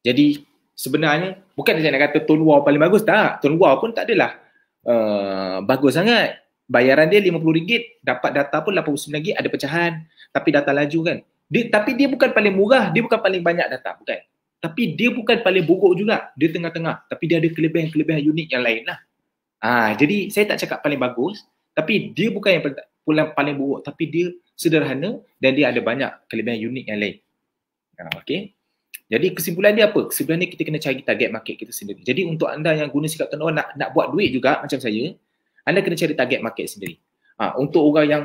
Jadi sebenarnya bukan saya nak kata tone war paling bagus, tak. Tone war pun tak adalah bagus sangat. Bayaran dia RM50, dapat data pun 89 gig, ada pecahan, tapi data laju kan. Tapi dia bukan paling murah, dia bukan paling banyak data, bukan. Tapi dia bukan paling buruk juga, dia tengah-tengah. Tapi dia ada kelebihan-kelebihan unik yang lain lah. Jadi saya tak cakap paling bagus, tapi dia bukan yang paling buruk, tapi dia sederhana dan dia ada banyak kelebihan unik yang lain. Okay. Jadi kesimpulan dia apa? Kesimpulan dia kita kena cari target market kita sendiri. Jadi untuk anda yang guna sikap tone nak buat duit juga macam saya, anda kena cari target market sendiri. Untuk orang yang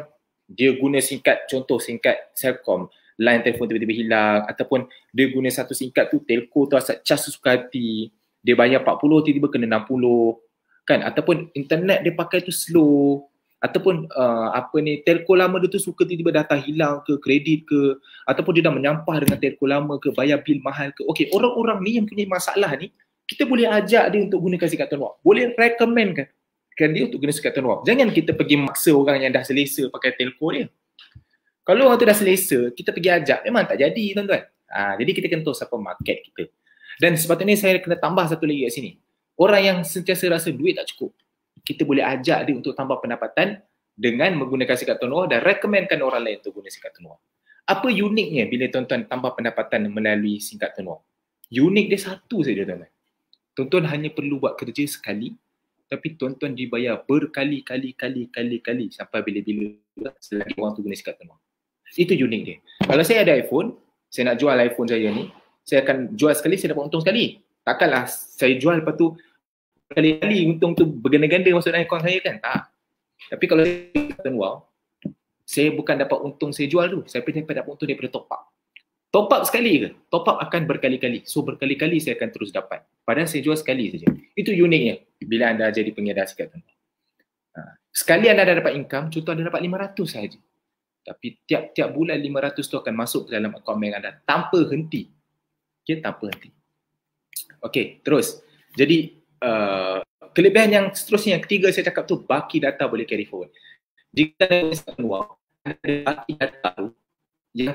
dia guna singkat, contoh singkat Celcom, line telefon tiba-tiba hilang, ataupun dia guna satu singkat tu, telco tu asal cas sesuka hati, dia bayar 40, tiba-tiba kena 60, kan? Ataupun internet dia pakai tu slow, ataupun telco lama dia tu suka tiba-tiba data hilang ke, kredit ke, ataupun dia dah menyampah dengan telco lama ke, bayar bil mahal ke. Okey, orang-orang ni yang punya masalah ni, kita boleh ajak dia untuk gunakan sikap tone war. Boleh recommend kan dia untuk guna sikap tone war. Jangan kita pergi maksa orang yang dah selesa pakai telco dia. Kalau orang tu dah selesa, kita pergi ajak, memang tak jadi, tuan-tuan. Jadi kita kena tahu siapa market kita. Dan sepatutnya saya kena tambah satu lagi kat sini. Orang yang sentiasa rasa duit tak cukup, kita boleh ajak dia untuk tambah pendapatan dengan menggunakan sikap tone war dan recommendkan orang lain untuk guna sikap tone war. Apa uniknya bila tuan-tuan tambah pendapatan melalui sikap tone war? Unik dia satu saja, tuan-tuan. Tuan-tuan hanya perlu buat kerja sekali, tapi tuan-tuan dibayar berkali-kali sampai bila-bila selagi orang tu guna sikap tone war. Itu unik dia. Kalau saya ada iPhone, saya nak jual iPhone saya ni, saya akan jual sekali, saya dapat untung sekali. Takkanlah saya jual lepas tu kali-kali untung tu berganda-ganda masuk dalam akaun saya kan? Tak. Tapi kalau saya tone war, saya bukan dapat untung saya jual tu, saya dapat untung daripada top up. Top up sekali ke? Top up akan berkali-kali. So berkali-kali saya akan terus dapat. Padahal saya jual sekali saja. Itu uniknya bila anda jadi pengedar sikap tone war. Sekali anda dah dapat income, contoh anda dapat 500 saja. Tapi tiap-tiap bulan 500 tu akan masuk ke dalam akaun bank anda tanpa henti. Okay, tanpa henti. Okay, terus. Jadi kelebihan yang seterusnya, yang ketiga saya cakap tu, baki data boleh carry forward. Jika ada tone war, ada baki data tu yang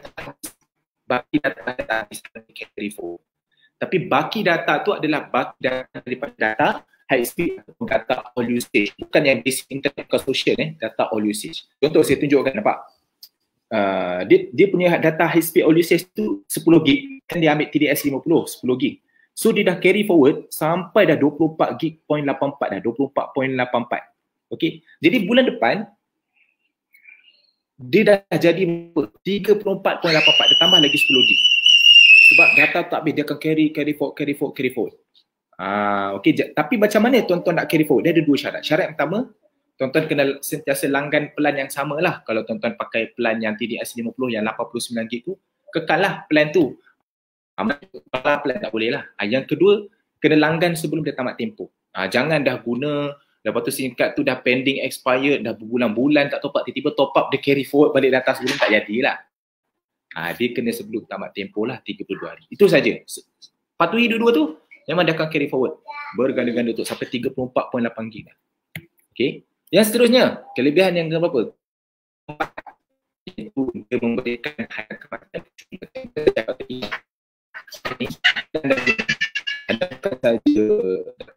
baki data boleh carry forward. Tapi baki data tu adalah baki data daripada data high speed atau data all usage. Bukan yang basic internet consortium, data all usage. Contoh saya tunjukkan, nampak? Dia punya data high speed all usage tu 10 gig, kan dia ambil TDS 50, 10 gig. So dia dah carry forward sampai dah 24 gig point 84 dah, 24.84. Okey. Jadi bulan depan dia dah jadi 34.84, dia tambah lagi 10 gig. Sebab data tak habis, dia akan carry forward. Okey, tapi macam mana tuan-tuan nak carry forward? Dia ada dua syarat. Syarat yang pertama, tuan-tuan kena sentiasa langgan plan yang sama lah. Kalau tuan-tuan pakai plan yang TDS 50 yang 89 gig tu, kekallah plan tu. Kalau plan tak boleh lah. Yang kedua, kena langgan sebelum dia tamat tempoh. Jangan dah guna, lepas tu singkat tu dah pending expired, dah berbulan-bulan tak top up, tiba-tiba top up dia carry forward balik data sebelum, tak jadilah. Dia kena sebelum tamat tempoh lah, 32 hari. Itu saja. Patuhi dua-dua tu, memang dia akan carry forward berganda-ganda tu sampai 34.8 gig. Okay. Yang seterusnya, kelebihan yang berapa? Itu dia memberikan hak kepada anda bukan saja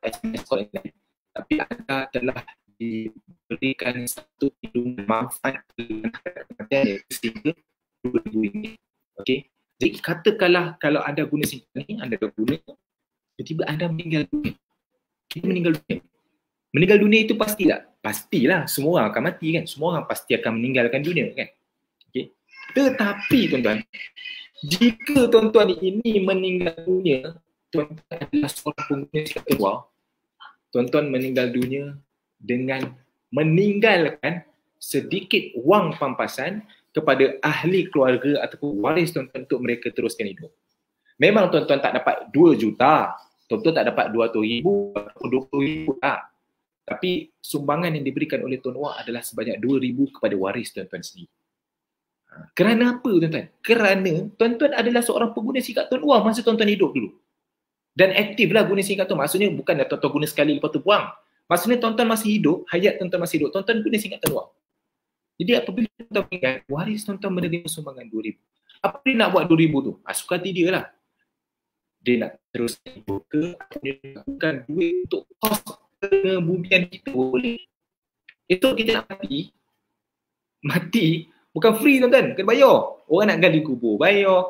SMS call ini, tapi anda telah diberikan satu hidung manfaat yang sehingga RM2,000. Okey. Jadi katakanlah kalau anda guna simpan ni, anda dah guna, tiba-tiba anda meninggal dunia. Kita meninggal dunia. Meninggal dunia itu pasti tak? Pastilah, semua orang akan mati kan. Semua orang pasti akan meninggalkan dunia kan. Okay. Tetapi tuan-tuan, jika tuan-tuan ini meninggal dunia, tuan-tuan adalah seorang pengguna sikat terluar, tuan-tuan meninggal dunia dengan meninggalkan sedikit wang pampasan kepada ahli keluarga ataupun waris tuan-tuan untuk mereka teruskan hidup. Memang tuan-tuan tak dapat 2 juta, tuan-tuan tak dapat 200,000 ataupun 20,000 tak. Tapi sumbangan yang diberikan oleh Tuan Wah adalah sebanyak 2,000 kepada waris tuan-tuan sendiri. Kerana apa tuan-tuan? Kerana tuan-tuan adalah seorang pengguna sikat Tuan Wah masa tuan-tuan hidup dulu. Dan aktiflah guna sikat tu. Maksudnya bukan tuan-tuan guna sekali lepas tu buang. Maksudnya tuan-tuan masih hidup, hayat tuan-tuan masih hidup, tuan-tuan guna sikat Tuan Wah. Jadi apabila tuan-tuan meninggal, waris tuan-tuan menerima sumbangan 2,000. Apa dia nak buat 2,000 tu? Suka hati dia lah. Dia nak terus hidup ke, dia nak bukan duit untuk kos kebumian kita boleh. Itu kita nak mati bukan free tuan-tuan, kena bayar. Orang nak gali kubur bayar,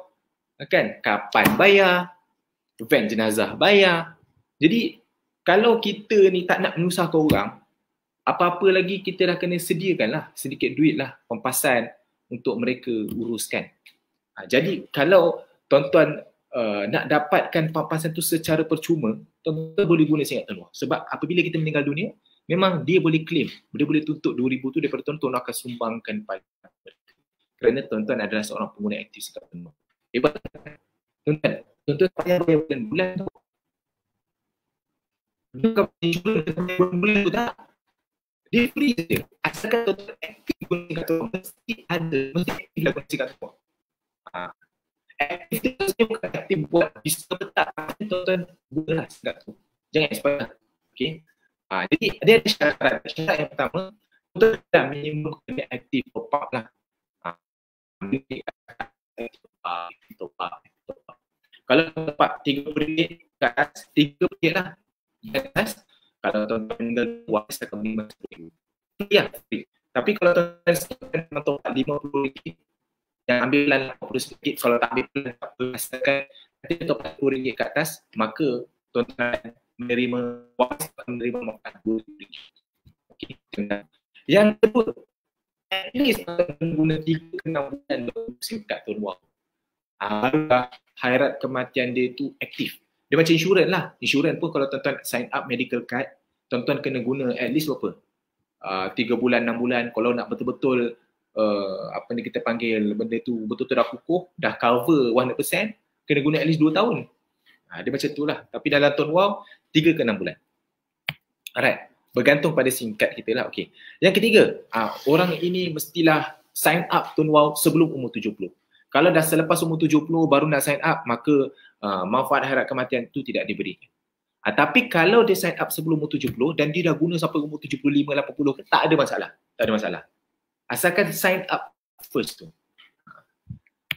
kan? Kapan bayar, van jenazah bayar. Jadi kalau kita ni tak nak menyusahkan orang, apa-apa lagi kita dah kena sediakan lah sedikit duit lah pampasan untuk mereka uruskan. Jadi kalau tuan-tuan nak dapatkan pampasan tu secara percuma, tuan-tuan boleh guna sikat Tuan Wah. Sebab apabila kita meninggal dunia, memang dia boleh claim, dia boleh tuntut 2,000 tu daripada tuan-tuan akan sumbangkan pada mereka. Kerana tuan-tuan adalah seorang pengguna aktif sikat Tuan Wah. Hebat tuan-tuan, tuan-tuan payah bayar bulan-bulan tu. Bukan bulan-bulan tu tak. Dia free je. Asalkan tuan-tuan aktif guna sikat Tuan Wah, mesti aktif lah guna sikat Tuan Wah. Aktif tu sebenarnya bukan aktif buat bisa petak, tuan-tuan gunalah sikat tu. Jangan expire. Okay. Jadi dia ada syarat. Syarat yang pertama, tuan-tuan dah minimum kena aktif top up lah. Top up. Kalau dapat RM30 ke atas, RM30 lah. Ke atas, kalau tuan-tuan meninggal waris akan menerima RM10,000. Ya, free. Tapi kalau tuan-tuan top up RM50, yang ambilan RM80 kalau tak ambil asalkan nanti top up RM20 ke atas, maka tuan-tuan menerima waris akan menerima manfaat RM20. Okay. Yang kedua, at least tuan-tuan guna 3 ke 6 bulan untuk sikat Tuan Wah. Barulah hairat kematian dia tu aktif. Dia macam insurans lah. Insurans pun kalau tuan-tuan sign up medical card, tuan-tuan kena guna at least berapa? 3 bulan, 6 bulan. Kalau nak betul-betul apa ni kita panggil benda tu betul-betul dah kukuh, dah cover 100%, kena guna at least 2 tahun. Dia macam tu lah. Tapi dalam Tuan Wah 3 ke 6 bulan. Alright. Bergantung pada singkat kita lah. Okay. Yang ketiga, orang ini mestilah sign up Tuan Wah sebelum umur 70. Kalau dah selepas umur 70 baru nak sign up, maka manfaat hairat kematian tu tidak diberikan. Tapi kalau dia sign up sebelum umur 70 dan dia dah guna sampai umur 75, 80, tak ada masalah. Tak ada masalah. Asalkan sign up first tu.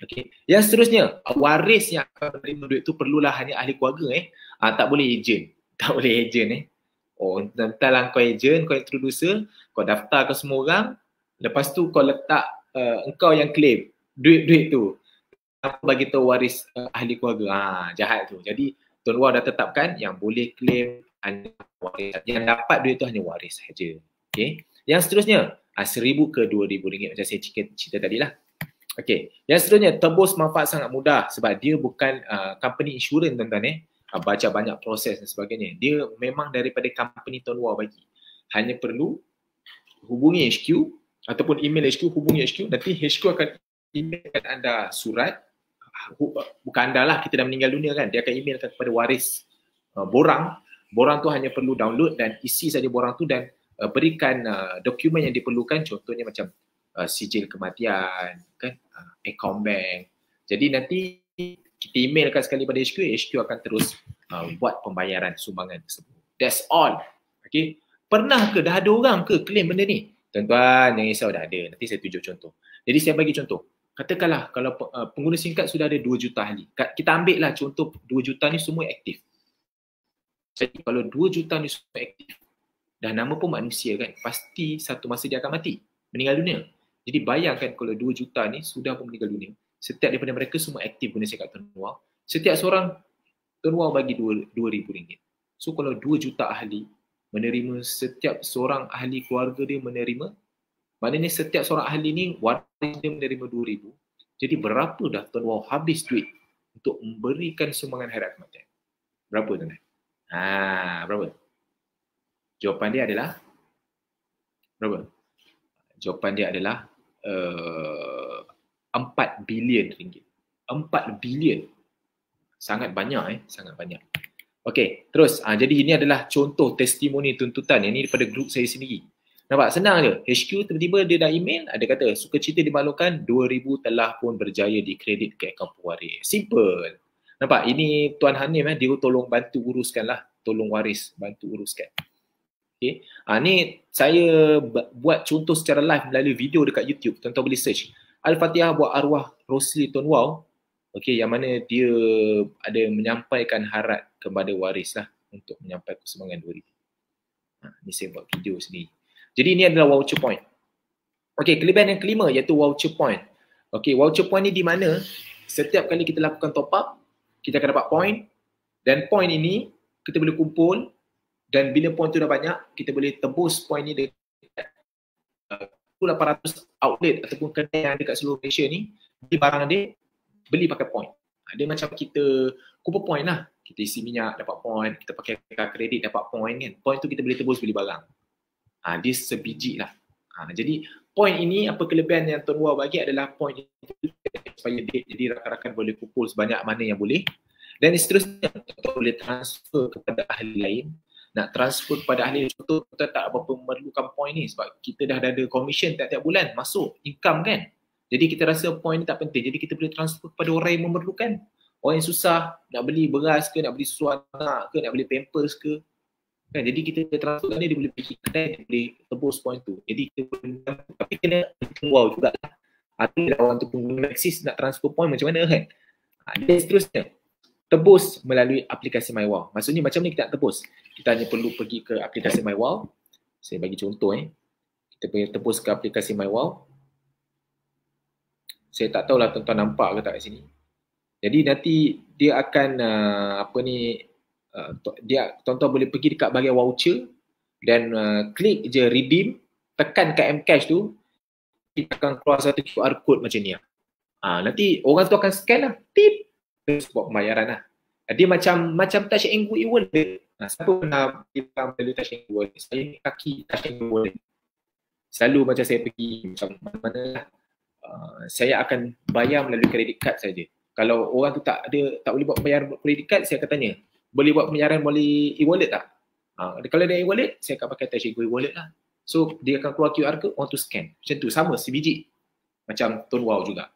Okay. Yang seterusnya, waris yang akan menerima duit tu perlulah hanya ahli keluarga. Tak boleh ejen. Tak boleh ejen. Entahlah kau ejen, kau introducer, kau daftar ke semua orang, lepas tu kau letak engkau yang claim duit-duit tu. Apa bagi tahu waris ahli keluarga. Jahat tu. Jadi Tuan Wah dah tetapkan yang boleh claim hanya waris. Yang dapat duit tu hanya waris saja. Okay. Yang seterusnya, RM1,000 ke RM2,000 macam saya cerita tadi lah. Okay. Yang seterusnya, tebus manfaat sangat mudah sebab dia bukan company insurans tuan-tuan. Baca banyak proses dan sebagainya. Dia memang daripada company Tuan Wah bagi. Hanya perlu hubungi HQ ataupun email HQ, hubungi HQ. Nanti HQ akan emailkan anda surat. Bukan anda lah, kita dah meninggal dunia kan. Dia akan emailkan kepada waris borang. Borang tu hanya perlu download dan isi saja borang tu dan berikan dokumen yang diperlukan, contohnya macam sijil kematian, kan, account bank. Jadi nanti kita emailkan sekali pada HQ, HQ akan terus buat pembayaran sumbangan tersebut. That's all. Okay. Pernah ke, dah ada orang ke claim benda ni? Tuan-tuan, jangan risau, dah ada. Nanti saya tunjuk contoh. Jadi saya bagi contoh. Katakanlah kalau pengguna singkat sudah ada 2 juta ahli. Kita ambil lah contoh 2 juta ni semua aktif. Jadi kalau 2 juta ni semua aktif, dah nama pun manusia kan, pasti satu masa dia akan mati, meninggal dunia. Jadi bayangkan kalau 2 juta ni sudah pun meninggal dunia, setiap daripada mereka semua aktif guna sikat Tuan Wah, setiap seorang Tuan Wah bagi RM2,000. So kalau 2 juta ahli, menerima setiap seorang ahli keluarga dia menerima. Maknanya setiap seorang ahli ni waris dia menerima 2,000. Jadi berapa dah Tuan Wow habis duit untuk memberikan sumbangan hairat kematian? Berapa tuan? Berapa? Jawapan dia adalah berapa? Jawapan dia adalah 4 bilion ringgit. 4 bilion. Sangat banyak sangat banyak. Okey, terus jadi ini adalah contoh testimoni tuntutan yang ini daripada grup saya sendiri. Nampak senang je. HQ tiba-tiba dia dah email, ada kata sukacita dimaklumkan 2,000 telah pun berjaya dikredit ke akaun pewaris. Simple. Nampak ini Tuan Hanim dia tolong bantu uruskan lah, tolong waris bantu uruskan. Okey. Ni saya buat contoh secara live melalui video dekat YouTube. Tuan-tuan boleh search Al-Fatihah buat arwah Rosli Tuan Wow. Okey, yang mana dia ada menyampaikan harat kepada waris lah untuk menyampaikan sumbangan 2,000. Ni saya buat video sendiri. Jadi ini adalah voucher point. Okey, kelebihan yang kelima iaitu voucher point. Okey, voucher point ni di mana setiap kali kita lakukan top up, kita akan dapat point, dan point ini kita boleh kumpul, dan bila point tu dah banyak, kita boleh tebus point ni dekat 800 outlet ataupun kedai yang ada kat seluruh Malaysia ni, beli barang dia, beli pakai point. Dia macam kita kumpul point lah. Kita isi minyak dapat point, kita pakai kad kredit dapat point kan. Point tu kita boleh tebus beli barang. Dia sebiji lah. Jadi point ini, apa kelebihan yang Tuan Wow bagi adalah point supaya jadi rakan-rakan boleh kumpul sebanyak mana yang boleh. Dan seterusnya, kita boleh transfer kepada ahli lain. Nak transfer kepada ahli, contoh kita tak apa memerlukan point ni sebab kita dah ada commission tiap-tiap bulan masuk, income kan. Jadi kita rasa point ni tak penting, jadi kita boleh transfer kepada orang yang memerlukan. Orang yang susah, nak beli beras ke, nak beli susu anak ke, nak beli pampers ke. Kan? Jadi kita transferkan dia boleh pergi kedai, dia boleh tebus point tu. Jadi kita boleh, tapi kena Wow juga lah. Ada orang tu pengguna Maxis nak transfer point macam mana kan. Dan seterusnya, tebus melalui aplikasi MyWow. Maksudnya macam ni kita nak tebus. Kita hanya perlu pergi ke aplikasi MyWow. Saya bagi contoh Kita pergi tebus ke aplikasi MyWow. Saya tak tahulah tuan-tuan nampak ke tak kat sini. Jadi nanti dia akan tuan-tuan boleh pergi dekat bahagian voucher dan klik je redeem, tekan kat Mcash tu, kita akan keluar satu QR code macam ni. Nanti orang tu akan scan lah, tip, terus buat pembayaran lah. Dia macam Touch and Go e-wallet. Siapa pernah bilang melalui Touch and Go e-wallet? Saya ni kaki Touch and Go e-wallet. Selalu macam saya pergi macam mana-mana lah, saya akan bayar melalui credit card saja. Kalau orang tu tak boleh buat pembayaran credit card, saya akan tanya, boleh buat pembayaran melalui e-wallet tak? Kalau ada e-wallet, saya akan pakai Touch and Go e-wallet lah. So dia akan keluar QR code, orang tu scan. Macam tu, sama sebiji. Macam Tuan Wow juga.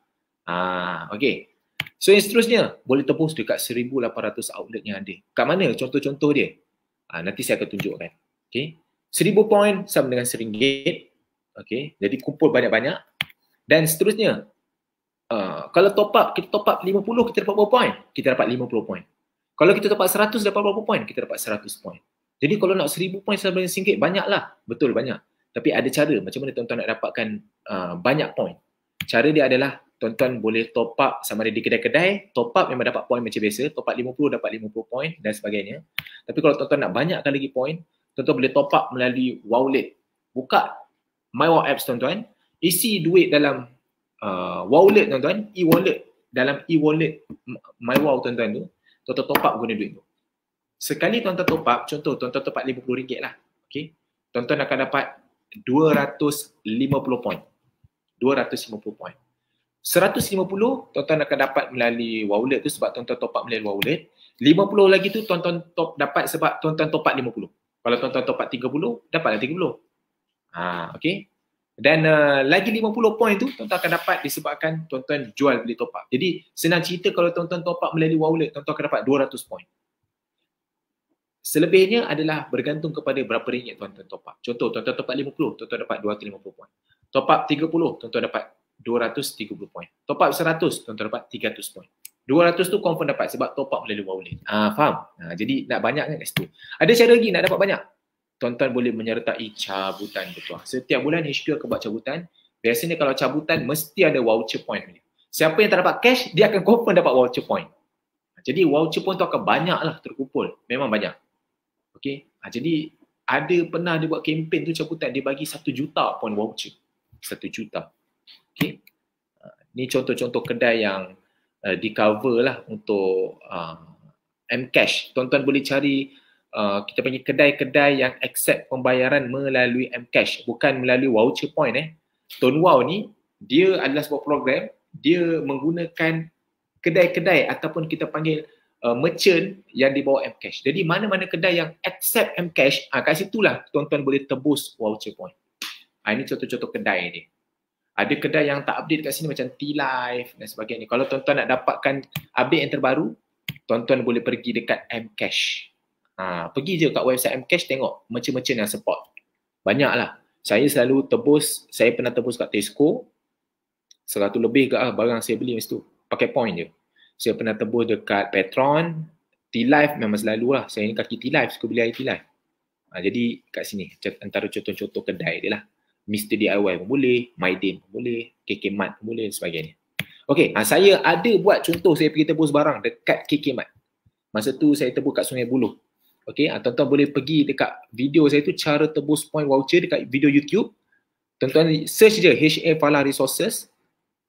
Okay. So yang seterusnya, boleh tebus dekat 1,800 outlet yang ada. Kat mana contoh-contoh dia? Nanti saya akan tunjukkan. Okay. 1,000 point sama dengan RM1. Okay. Jadi kumpul banyak-banyak. Dan seterusnya, kalau top up, kita top up 50, kita dapat berapa point? Kita dapat 50 point. Kalau kita top up 100, dapat berapa point? Kita dapat 100 point. Jadi kalau nak 1,000 point sama dengan RM1, banyaklah. Betul, banyak. Tapi ada cara macam mana tuan-tuan nak dapatkan banyak point. Cara dia adalah tuan-tuan boleh top up sama ada di kedai-kedai, top up memang dapat point macam biasa, top up 50 dapat 50 point dan sebagainya. Tapi kalau tuan-tuan nak banyakkan lagi point, tuan-tuan boleh top up melalui Wowlet. Buka MyWow apps tuan-tuan, isi duit dalam Wowlet tuan-tuan, e-wallet, dalam e-wallet MyWow tuan-tuan tu, tuan-tuan top up guna duit tu. Sekali tuan-tuan top up, contoh tuan-tuan top up RM50 lah. Okay. Tuan-tuan akan dapat 250 point. 250 point. 150 tuan-tuan akan dapat melalui Wowlet tu sebab tuan-tuan top up melalui Wowlet. 50 lagi tu tuan-tuan dapat sebab tuan-tuan top up 50. Kalau tuan-tuan top up 30, dapatlah 30. Okay. Dan lagi 50 point tu tuan-tuan akan dapat disebabkan tuan-tuan jual beli top up. Jadi senang cerita kalau tuan-tuan top up melalui Wowlet, tuan-tuan akan dapat 200 point. Selebihnya adalah bergantung kepada berapa ringgit tuan-tuan top up. Contoh, tuan-tuan top up 50, tuan-tuan dapat 250 point. Top up 30, tuan-tuan dapat 230 point. Top up 100, tuan-tuan dapat 300 point. 200 tu confirm dapat sebab top up melalui Wowlet. Faham? Jadi nak banyak kan kat situ. Ada cara lagi nak dapat banyak. Tuan-tuan boleh menyertai cabutan betul. Setiap bulan HQ akan buat cabutan. Biasanya kalau cabutan mesti ada voucher point. Siapa yang tak dapat cash, dia akan confirm dapat voucher point. Jadi voucher point tu akan banyak lah terkumpul. Memang banyak. Okay. Jadi ada pernah dia buat kempen tu cabutan, dia bagi 1 juta point voucher. 1 juta. Okay. Ni contoh-contoh kedai yang di cover lah untuk Mcash. Tuan-tuan boleh cari kita panggil kedai-kedai yang accept pembayaran melalui Mcash, bukan melalui voucher point. Tuan Wow ni dia adalah sebuah program, dia menggunakan kedai-kedai ataupun kita panggil merchant yang dibawa Mcash. Jadi mana-mana kedai yang accept Mcash, kat situlah tuan-tuan boleh tebus voucher point. Ini contoh-contoh kedai ni. Ada kedai yang tak update kat sini macam T-Life dan sebagainya. Kalau tuan-tuan nak dapatkan update yang terbaru, tuan-tuan boleh pergi dekat Mcash. Pergi je kat website Mcash, tengok merchant-merchant yang support. Banyak lah. Saya selalu tebus, saya pernah tebus kat Tesco, 100 lebih ke barang saya beli masa tu. Pakai point je. Saya pernah tebus dekat Petron, T-Life memang selalu lah. Saya ni kaki T-Life, suka beli air T-Life. Jadi kat sini, antara contoh-contoh kedai dia lah. Mr. DIY pun boleh, Maidin pun boleh, KK Mart pun boleh dan sebagainya. Okey, saya ada buat contoh saya pergi tebus barang dekat KK Mart. Masa tu saya tebus kat Sungai Buloh. Okey, tuan-tuan boleh pergi dekat video saya tu cara tebus point voucher dekat video YouTube. Tuan-tuan search je HA Falah Resources,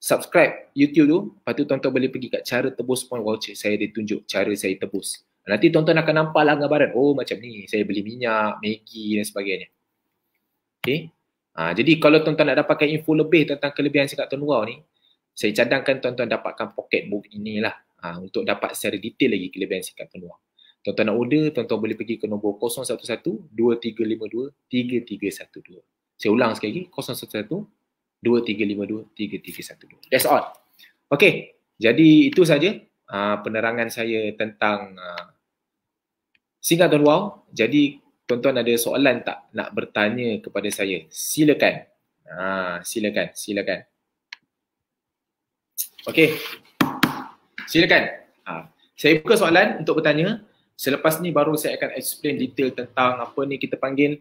subscribe YouTube tu, lepas tu tuan-tuan boleh pergi kat cara tebus point voucher. Saya dia tunjuk cara saya tebus. Nanti tuan-tuan akan nampak lah gambaran, oh macam ni, saya beli minyak, Maggi dan sebagainya. Okey. Jadi kalau tuan-tuan nak dapatkan info lebih tentang kelebihan sikat Tuan Wow ni, saya cadangkan tuan-tuan dapatkan pocket book inilah untuk dapat secara detail lagi kelebihan sikat Tuan Wow. Tuan-tuan nak order, tuan-tuan boleh pergi ke nombor 011-2352-3312. Saya ulang sekali lagi, 011-2352-3312. That's all. Okay, jadi itu saja penerangan saya tentang sikat Tuan Wow. Jadi tuan-tuan ada soalan tak nak bertanya kepada saya? Silakan. Silakan. Okey. Silakan. Saya buka soalan untuk bertanya. Selepas ni baru saya akan explain detail tentang apa ni kita panggil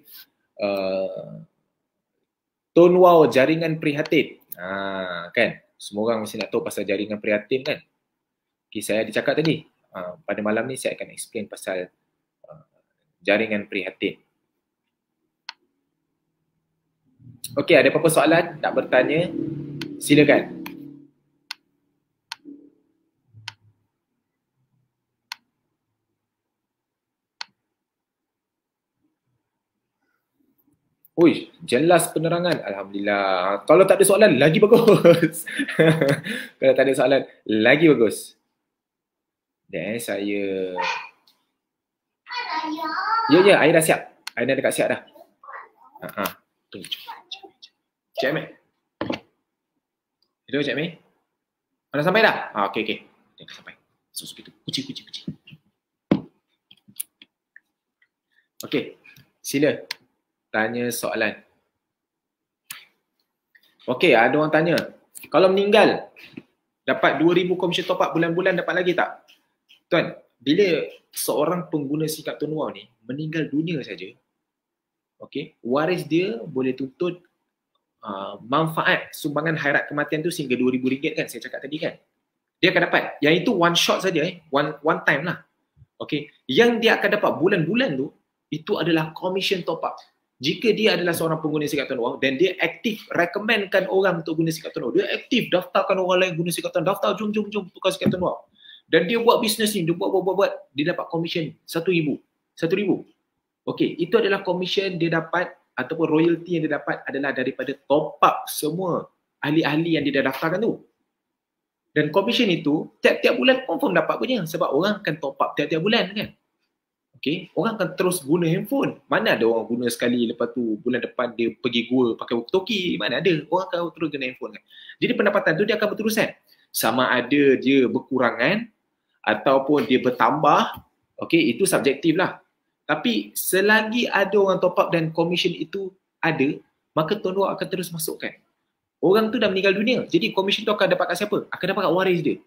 Tuan Wow jaringan prihatin. Kan? Semua orang mesti nak tahu pasal jaringan prihatin kan? Okay, saya ada cakap tadi. Pada malam ni saya akan explain pasal jaringan prihatin. Okey, ada apa-apa soalan nak bertanya? Silakan. Ui, jelas penerangan. Alhamdulillah. Kalau tak ada soalan, lagi bagus. Kalau tak ada soalan, lagi bagus. Dan saya... Ya, air dah siap. Air dah dekat siap dah. Tunggu. Cik Amir. Itu Cik Amir. Dah sampai dah? Okey. Dah sampai. Seperti itu. Kuci. Okey. Sila. Tanya soalan. Okey, ada orang tanya. Kalau meninggal, dapat 2,000 komisen top up bulan-bulan dapat lagi tak? Tuan, bila seorang pengguna sikat Tuan Wow ni meninggal dunia saja, okey, waris dia boleh tuntut manfaat sumbangan khairat kematian tu sehingga RM2,000 kan, saya cakap tadi kan. Dia akan dapat. Yang itu one shot saja, one time lah. Okey, yang dia akan dapat bulan-bulan tu, itu adalah commission top up. Jika dia adalah seorang pengguna sikat Tuan Wow dan dia aktif recommendkan orang untuk guna sikat Tuan Wow, dia aktif daftarkan orang lain guna sikat Tuan Wow, daftar jom tukar sikat Tuan Wow. Dan dia buat bisnes ni, dia buat, dia dapat commission RM1,000. Okey, itu adalah commission dia dapat ataupun royalty yang dia dapat adalah daripada top up semua ahli-ahli yang dia dah daftarkan tu. Dan commission itu tiap-tiap bulan confirm dapat punya sebab orang akan top up tiap-tiap bulan kan. Okey, orang akan terus guna handphone. Mana ada orang guna sekali lepas tu bulan depan dia pergi gua pakai walkie-talkie, mana ada. Orang akan terus guna handphone kan. Jadi pendapatan tu dia akan berterusan. Sama ada dia berkurangan ataupun dia bertambah, okey, itu subjektif lah. Tapi selagi ada orang top up dan commission itu ada, maka Tuan Wow akan terus masukkan. Orang tu dah meninggal dunia, jadi commission tu akan dapat kat siapa? Akan dapat kat waris dia.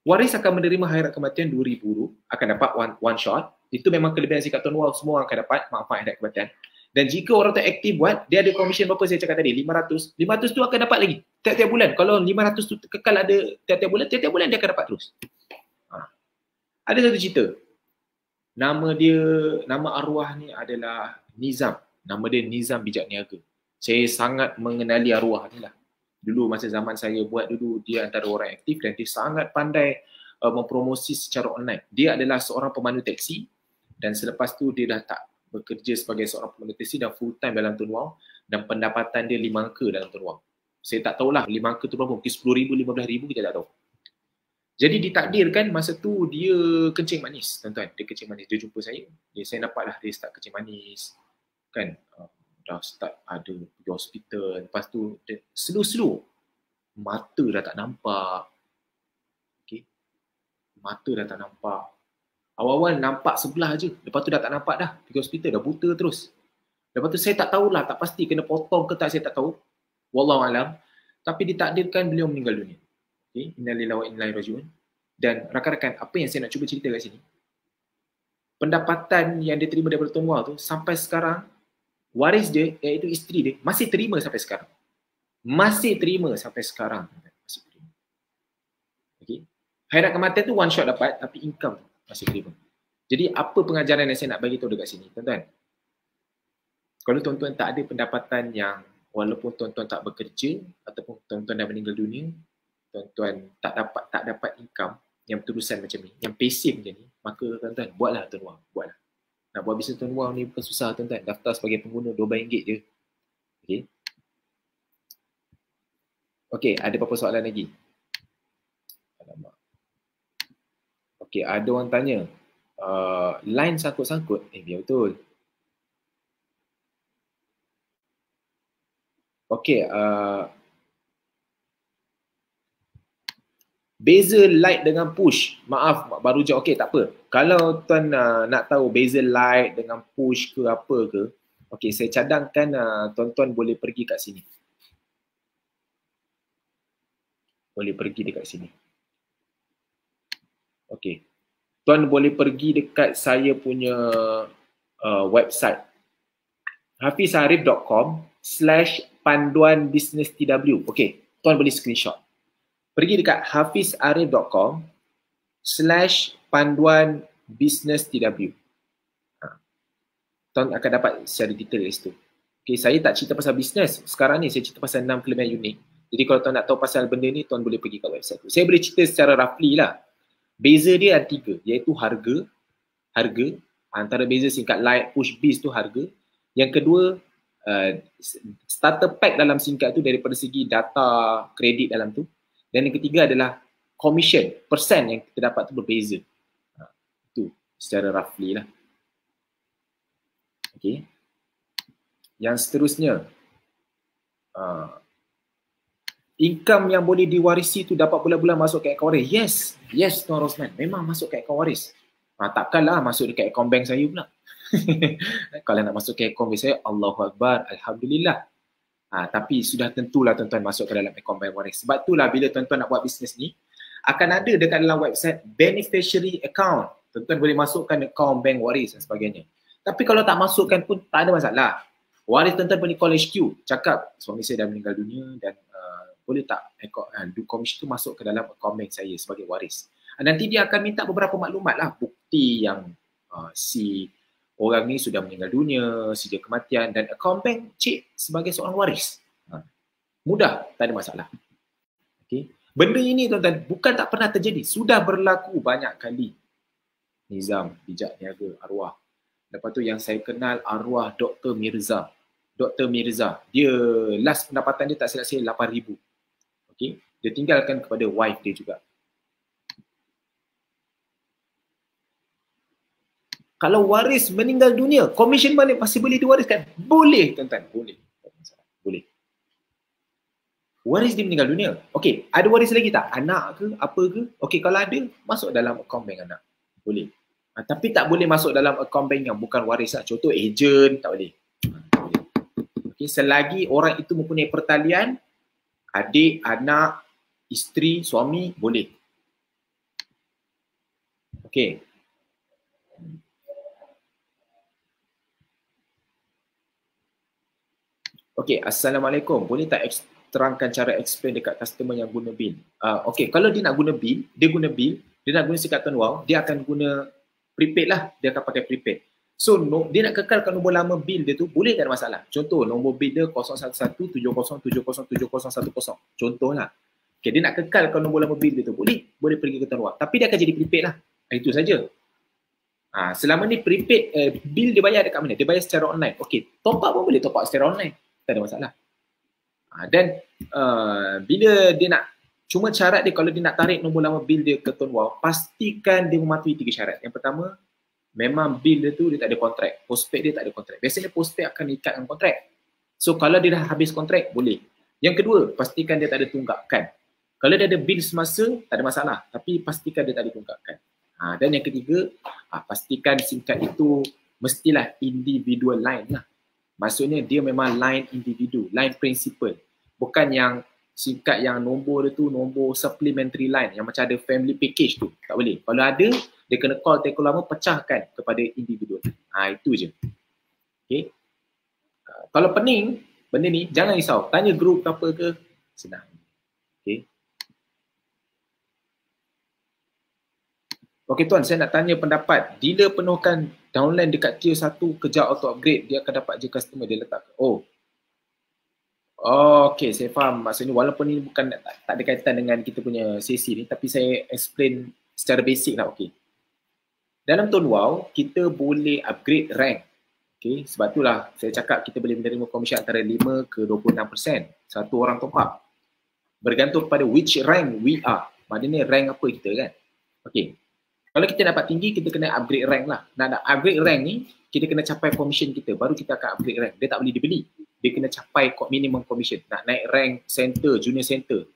Waris akan menerima khairat kematian RM2,000, akan dapat one shot. Itu memang kelebihan sikat Tuan Wow, semua orang akan dapat manfaat khairat kematian. Dan jika orang tu aktif buat, dia ada commission berapa saya cakap tadi? 500. 500 tu akan dapat lagi tiap-tiap bulan. Kalau 500 tu kekal ada tiap-tiap bulan dia akan dapat terus. Ada satu cerita. Nama arwah ni adalah Nizam. Nama dia Nizam Bijak Niaga. Saya sangat mengenali arwah ni lah. Dulu masa zaman saya buat dulu, dia antara orang aktif dan dia sangat pandai mempromosi secara online. Dia adalah seorang pemandu teksi dan selepas tu dia dah tak bekerja sebagai seorang pemandu teksi dan full time dalam Tun Wang dan pendapatan dia 5 angka dalam Tun Wang. Saya tak tahulah 5 angka tu berapa, mungkin 10,000, 15,000 kita tak tahu. Jadi ditakdirkan masa tu dia kencing manis, tuan-tuan. Dia kencing manis, dia jumpa saya. Saya nampak lah dia start kencing manis. Kan, dah start ada pergi hospital. Lepas tu dia slow-slow. Mata dah tak nampak. Okay. Mata dah tak nampak. Awal-awal nampak sebelah je. Lepas tu dah tak nampak dah. Pergi hospital dah buta terus. Lepas tu saya tak tahulah, tak pasti kena potong ke tak, saya tak tahu. Wallahualam. Tapi ditakdirkan beliau meninggal dunia. Okay. Innalillahi wa inna ilaihi raji'un. Dan rakan-rakan, apa yang saya nak cuba cerita kat sini, pendapatan yang dia terima daripada Tun Wang tu sampai sekarang, waris dia, iaitu isteri dia, masih terima sampai sekarang. Masih terima sampai sekarang. Masih terima. Okay. Khairat kematian tu one shot dapat, tapi income tu masih terima. Jadi apa pengajaran yang saya nak bagi tahu dekat sini, tuan-tuan? Kalau tuan-tuan tak ada pendapatan yang, walaupun tuan-tuan tak bekerja ataupun tuan-tuan dah meninggal dunia, tuan-tuan tak dapat income yang terusan macam ni, yang pasif macam ni, maka tuan-tuan buatlah Tun Wang, buatlah. Nak buat bisnes Tun Wang ni bukan susah, tuan-tuan. Daftar sebagai pengguna RM12 je. Okey. Okey, ada apa-apa soalan lagi? Alamak. Okey, ada orang tanya, line sangkut-sangkut. Biar betul. Okey, beza light dengan push. Maaf, baru jawab. Okey, tak apa. Kalau tuan nak tahu beza light dengan push ke apa ke, okey, saya cadangkan tuan-tuan boleh pergi kat sini. Boleh pergi dekat sini. Okey. Tuan boleh pergi dekat saya punya website. hafizarif.com/panduanbisnestw. Okey, tuan boleh screenshot. Pergi dekat hafizarif.com/panduanbisnestw. Tuan akan dapat secara detail dari situ. Okay, saya tak cerita pasal bisnes. Sekarang ni saya cerita pasal 6 kelebihan unik. Jadi kalau tuan nak tahu pasal benda ni, tuan boleh pergi kat website tu. Saya boleh cerita secara roughly lah. Beza dia ada 3, iaitu harga. Antara beza singkat light, push, biz tu harga. Yang kedua, starter pack dalam singkat tu daripada segi data kredit dalam tu. Dan yang ketiga adalah commission, persen yang kita dapat tu berbeza. Itu secara roughly lah. Okay. Yang seterusnya, income yang boleh diwarisi tu dapat bulan-bulan masuk ke akaun waris. Yes Tuan Rosman, memang masuk ke akaun waris. Takkanlah masuk dekat akaun bank saya pula. Kalau nak masuk ke akaun bank saya, Allahu Akbar, Alhamdulillah. Tapi sudah tentulah tuan-tuan masuk ke dalam akaun bank waris. Sebab itulah bila tuan-tuan nak buat bisnes ni, akan ada dekat dalam website beneficiary account. Tuan-tuan boleh masukkan akaun bank waris dan sebagainya. Tapi kalau tak masukkan pun tak ada masalah. Waris tuan-tuan boleh call HQ, cakap suami saya dah meninggal dunia dan boleh tak komisi tu masuk ke dalam akaun bank saya sebagai waris. Nanti dia akan minta beberapa maklumat lah, bukti yang si orang ni sudah meninggal dunia, sedia kematian, dan akaun bank cik sebagai seorang waris. Mudah, tak ada masalah. Okay. Benda ini tuan-tuan bukan tak pernah terjadi, sudah berlaku banyak kali. Nizam Bijak Niaga arwah. Lepas tu yang saya kenal arwah Dr. Mirza. Dr. Mirza, dia last pendapatan dia tak silap saya 8,000. Okay. Dia tinggalkan kepada wife dia juga. Kalau waris meninggal dunia, komisen balik masih boleh diwariskan? Boleh tuan-tuan, boleh. Boleh. Waris dia meninggal dunia. Okey, ada waris lagi tak? Anak ke, apa ke? Okey, kalau ada, masuk dalam akaun bank anak. Boleh. Tapi tak boleh masuk dalam akaun bank yang bukan waris lah. Contoh ejen, tak boleh. Okey, selagi orang itu mempunyai pertalian, adik, anak, isteri, suami, boleh. Okey. Okey, Assalamualaikum. Boleh tak terangkan cara explain dekat customer yang guna bil? Okey, kalau dia nak guna bil, dia nak guna SIM kad Tun Wang, dia akan guna prepaid lah. Dia akan pakai prepaid. So dia nak kekalkan nombor lama bil dia tu boleh tak ada masalah. Contoh nombor bil dia 01170707010. Contohlah. Okay, dia nak kekalkan nombor lama bil dia tu boleh pergi ke Tuan Wah. Tapi dia akan jadi prepaid lah. Itu saja. Selama ni prepaid bil dia bayar dekat mana? Dia bayar secara online. Okay, top up pun boleh top up secara online. Tak ada masalah. Dan bila dia nak, cuma syarat dia kalau dia nak tarik nombor lama bil dia ke Tuan Wah, pastikan dia mematuhi 3 syarat. Yang pertama, memang bil dia tu dia tak ada kontrak. Postpaid dia tak ada kontrak. Biasanya postpaid akan ikat dengan kontrak. So kalau dia dah habis kontrak, boleh. Yang kedua, pastikan dia tak ada tunggakan. Kalau dia ada bil semasa, tak ada masalah. Tapi pastikan dia tak ada tunggakan. Dan yang ketiga, pastikan SIM card itu mestilah individual line lah. Maksudnya dia memang line individu, line principal. Bukan yang SIM card yang nombor dia tu nombor supplementary line yang macam ada family package tu. Tak boleh. Kalau ada, dia kena call telco lama, pecahkan kepada individual. Itu je. Okay. Kalau pening benda ni, jangan risau. Tanya group ke apa ke, senang. Okay. Okay tuan, saya nak tanya pendapat. Dealer penuhkan downline dekat tier 1, kejap auto upgrade, dia akan dapat je customer dia letak. Okay, saya faham. Maksudnya walaupun ini bukan tak ada kaitan dengan kita punya sesi ni, tapi saya explain secara basic lah. Okay. Dalam Tuan Wow, kita boleh upgrade rank. Okay, sebab itulah saya cakap kita boleh menerima komisen antara 5 ke 26%. Satu orang top up. Bergantung pada which rank we are. Maknanya rank apa kita kan. Okay. Kalau kita dapat tinggi, kita kena upgrade rank lah. Nak upgrade rank ni, kita kena capai komisen kita. Baru kita akan upgrade rank. Dia tak boleh dibeli. Dia kena capai minimum komisen. Nak naik rank center, junior center,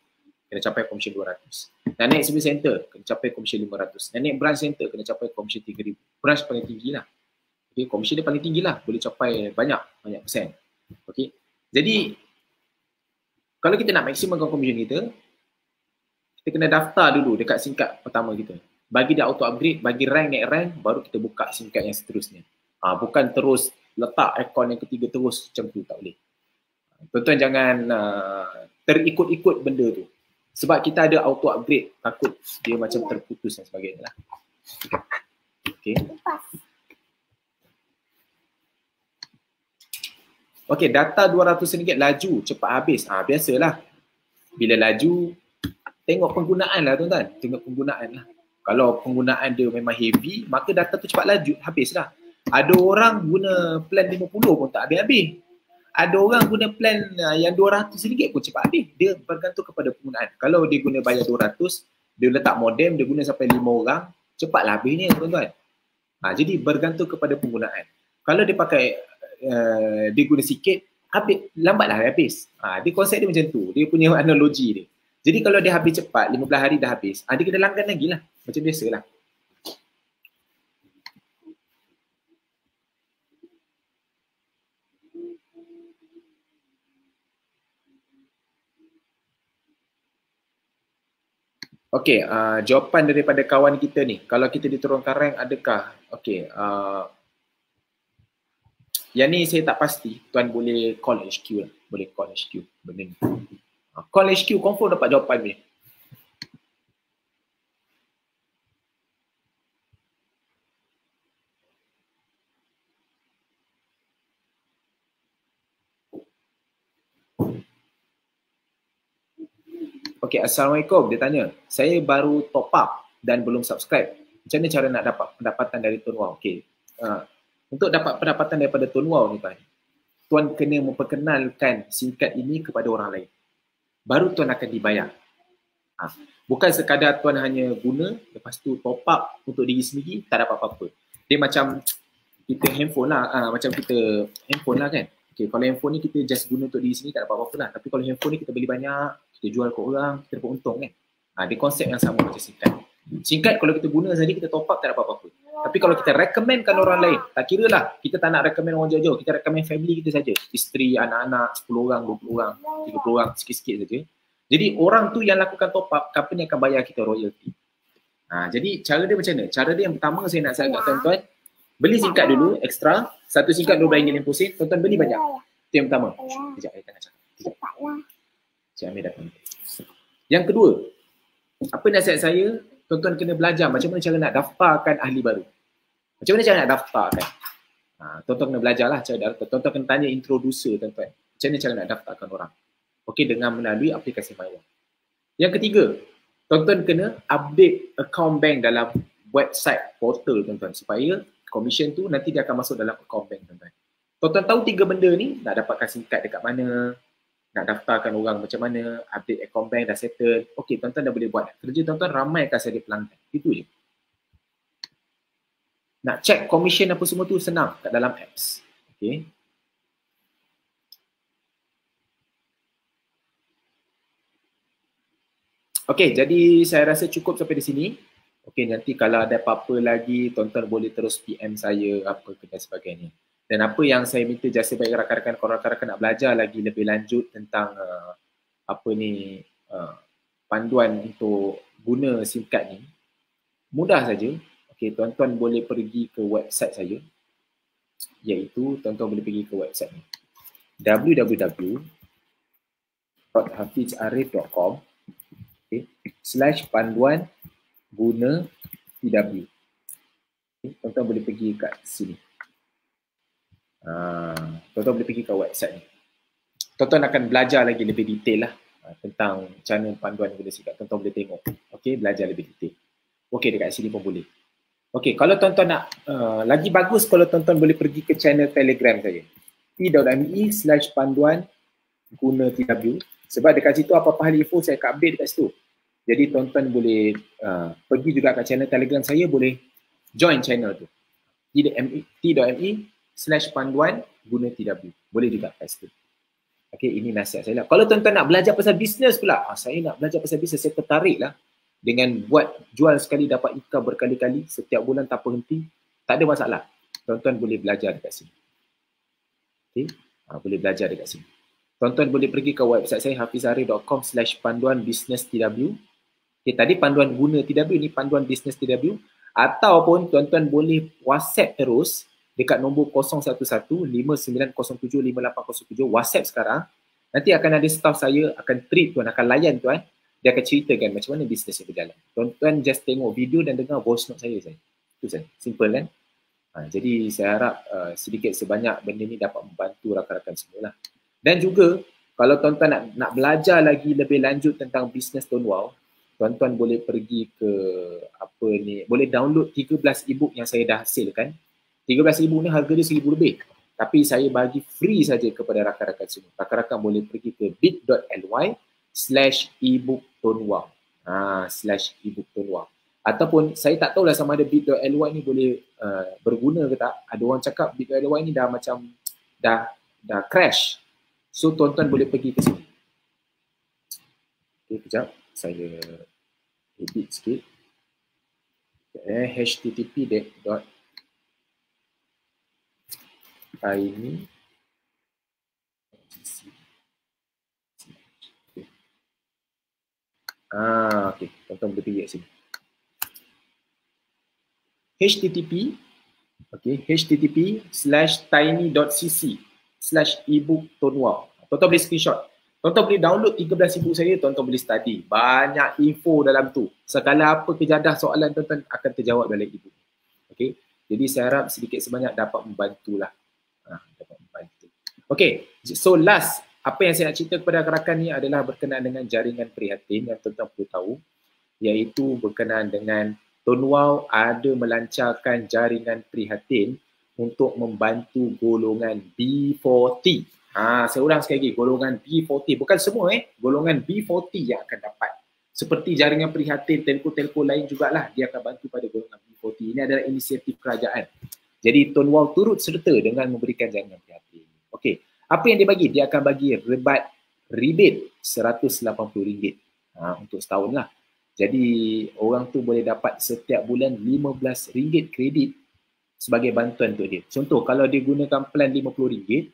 kena capai komisen 200. Nak naik civil center, kena capai komisen 500. Nak naik branch center, kena capai komisen 3,000. Branch paling tinggi lah. Okay, komisen dia paling tinggi lah. Boleh capai banyak persen. Okay. Jadi, kalau kita nak maksimumkan komisen kita kena daftar dulu dekat SIM card pertama kita. Bagi dia auto upgrade, bagi rank naik rank, baru kita buka SIM card yang seterusnya. Bukan terus letak akaun yang ketiga terus macam tu, tak boleh. Tuan-tuan jangan terikut-ikut benda tu. Sebab kita ada auto upgrade, takut dia macam terputus dan sebagainya lah. Okay. Okay, data RM200 laju, cepat habis. Biasalah. Bila laju, tengok penggunaan lah tuan-tuan. Tengok penggunaan lah. Kalau penggunaan dia memang heavy, maka data tu cepat laju, habis lah. Ada orang guna plan 50 pun tak habis-habis. Ada orang guna plan yang RM200 pun cepat habis. Dia bergantung kepada penggunaan. Kalau dia guna bayar 200, dia letak modem, dia guna sampai 5 orang, cepatlah habisnya tuan-tuan. Jadi bergantung kepada penggunaan. Kalau dia pakai, dia guna sikit, habis, lambatlah habis. Dia konsep dia macam tu. Dia punya analogi dia. Jadi kalau dia habis cepat, 15 hari dah habis, dia kena langgan lagi lah. Macam biasa lah. Okey, jawapan daripada kawan kita ni. Kalau kita diturunkan rank, adakah? Okey, yang ni saya tak pasti. Tuan boleh call HQ lah. Boleh call HQ benda ni. Call HQ, confirm dapat jawapan ni. Okey, Assalamualaikum. Dia tanya, saya baru top up dan belum subscribe. Macam mana cara nak dapat pendapatan dari Tuan Wow? Okey, untuk dapat pendapatan daripada Tuan Wow ni, Tuan kena memperkenalkan SIM card ini kepada orang lain. Baru Tuan akan dibayar. Bukan sekadar Tuan hanya guna, lepas tu top up untuk diri sendiri, tak dapat apa-apa. Dia macam kita handphone lah, macam kita handphone lah kan. Okay, kalau handphone ni kita just guna untuk diri sendiri, tak dapat apa-apa lah. Tapi kalau handphone ni kita beli banyak, kita jual ke orang, kita dapat untung kan. Dia konsep yang sama macam SIM card. SIM card kalau kita guna saja, kita top up, tak dapat apa-apa. Tapi kalau kita recommendkan orang lain, tak kira lah, kita tak nak recommend orang jauh-jauh, kita recommend family kita saja. Isteri, anak-anak, 10 orang, 20 orang, 30 orang, sikit-sikit saja. Jadi orang tu yang lakukan top up, company akan bayar kita royalty. Jadi cara dia macam mana? Cara dia yang pertama saya nak sangat tuan-tuan, beli SIM card dulu, extra. Satu SIM card RM12.50, tuan-tuan beli banyak. Itu yang pertama. Sekejap, saya tengah cakap. Cepatlah. Cik Amir datang. Yang kedua, apa nasihat saya? Tuan-tuan kena belajar macam mana cara nak daftarkan ahli baru. Macam mana cara nak daftarkan? Tuan-tuan kena belajar lah cara daftar. Tuan-tuan kena tanya introducer tuan-tuan. Macam mana cara nak daftarkan orang. Okey, dengan melalui aplikasi MyOne. Yang ketiga, tuan-tuan kena update account bank dalam website portal tuan-tuan supaya commission tu nanti dia akan masuk dalam account bank tuan-tuan. Tuan-tuan tahu 3 benda ni, nak dapatkan SIM card dekat mana, nak daftarkan orang macam mana, update account bank dah settle. Okey, tuan-tuan dah boleh buat. Kerja tuan-tuan ramai akan sedia pelanggan. Itu je. Nak check commission apa semua tu senang kat dalam apps. Okey. Okey, jadi saya rasa cukup sampai di sini. Okey, nanti kalau ada apa-apa lagi, tuan-tuan boleh terus PM saya apa dan sebagainya. Dan apa yang saya minta jasa baik rakan-rakan, kalau rakan-rakan nak belajar lagi lebih lanjut tentang panduan untuk guna SIM card ni, mudah saja. Okey, tuan-tuan boleh pergi ke website saya, iaitu tuan-tuan boleh pergi ke website ni, www.hafizarif.com /panduan guna TW. Tuan-tuan boleh pergi kat sini. Tuan-tuan boleh pergi ke website ni. Tuan-tuan akan belajar lagi lebih detail lah tentang cara panduan guna SIM card. Tuan-tuan boleh tengok. Okey, belajar lebih detail. Okey, dekat sini pun boleh. Okey, kalau tuan-tuan nak lagi bagus kalau tuan-tuan boleh pergi ke channel Telegram saya. t.me/panduan guna TW. Sebab dekat situ apa-apa hal info saya akan update dekat situ. Jadi tuan-tuan boleh pergi juga ke channel Telegram saya, boleh join channel tu. t.me/panduan guna TW. Boleh juga kat situ. Okey, ini nasihat saya lah. Kalau tuan-tuan nak belajar pasal bisnes pula, saya nak belajar pasal bisnes, saya tertarik lah dengan buat jual sekali dapat income berkali-kali, setiap bulan tak berhenti, tak ada masalah. Tuan-tuan boleh belajar dekat sini. Okey, boleh belajar dekat sini. Tuan-tuan boleh pergi ke website saya hafizarif.com/panduan bisnes TW. Okay, tadi panduan guna TW, ni panduan bisnes TW. Ataupun tuan-tuan boleh WhatsApp terus dekat nombor 011-5907-5807 WhatsApp sekarang. Nanti akan ada staff saya akan treat tuan, akan layan tuan. Dia akan ceritakan macam mana bisnes yang berjalan. Tuan-tuan just tengok video dan dengar voice note saya. Itu saja. Simple kan? Jadi saya harap sedikit sebanyak benda ni dapat membantu rakan-rakan semua lah. Dan juga kalau tuan-tuan nak belajar lagi lebih lanjut tentang bisnes Tonwau, tuan-tuan boleh pergi ke boleh download 13 ebook yang saya dah hasilkan. 13 ebook ni harga dia RM1,000 lebih. Tapi saya bagi free saja kepada rakan-rakan semua. Rakan-rakan boleh pergi ke bit.ly/ebooktonwau. /ebook Tonwau. Ataupun saya tak tahulah sama ada bit.ly ni boleh berguna ke tak. Ada orang cakap bit.ly ni dah macam dah crash. So tuan-tuan boleh pergi ke sini. Okay, kejap. Saya edit sikit. http://tiny. Okay. Tuan-tuan boleh pergi kat sini. http://tiny.cc/ebooktonwau. Tuan-tuan boleh screenshot. Tuan-tuan boleh download 13 ebook saya, tuan-tuan boleh study. Banyak info dalam tu. Sekala apa kejadah soalan tuan-tuan akan terjawab dalam ebook. Okey. Jadi saya harap sedikit sebanyak dapat membantulah. Dapat membantu. Okey. So last, apa yang saya nak cerita kepada rakan-rakan ni adalah berkenaan dengan jaringan prihatin yang tuan-tuan perlu tahu, iaitu berkenaan dengan Tonwau ada melancarkan jaringan prihatin untuk membantu golongan B40. Saya ulang sekali lagi, golongan B40. Bukan semua golongan B40 yang akan dapat. Seperti jaringan prihatin, telco-telco lain jugalah, dia akan bantu pada golongan B40. Ini adalah inisiatif kerajaan. Jadi Tonwau turut serta dengan memberikan jaringan prihatin. Okey, apa yang dia bagi? Dia akan bagi rebate RM180 untuk setahun lah. Jadi orang tu boleh dapat setiap bulan RM15 kredit sebagai bantuan untuk dia. Contoh, kalau dia gunakan plan RM50,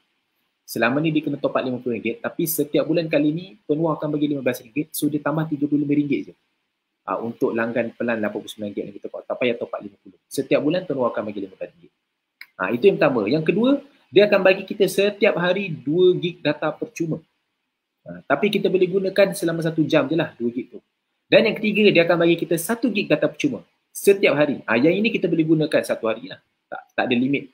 selama ni dia kena top up RM50, tapi setiap bulan kali ni Tonwau akan bagi RM15, so dia tambah RM35 je. Untuk langgan pelan RM89 yang kita tak payah top up RM50. Setiap bulan Tonwau akan bagi RM15. Itu yang pertama. Yang kedua, dia akan bagi kita setiap hari 2 gig data percuma. Tapi kita boleh gunakan selama 1 jam je lah 2 gig tu. Dan yang ketiga, dia akan bagi kita 1 gig data percuma setiap hari. Yang ini kita boleh gunakan 1 hari lah. Tak ada limit.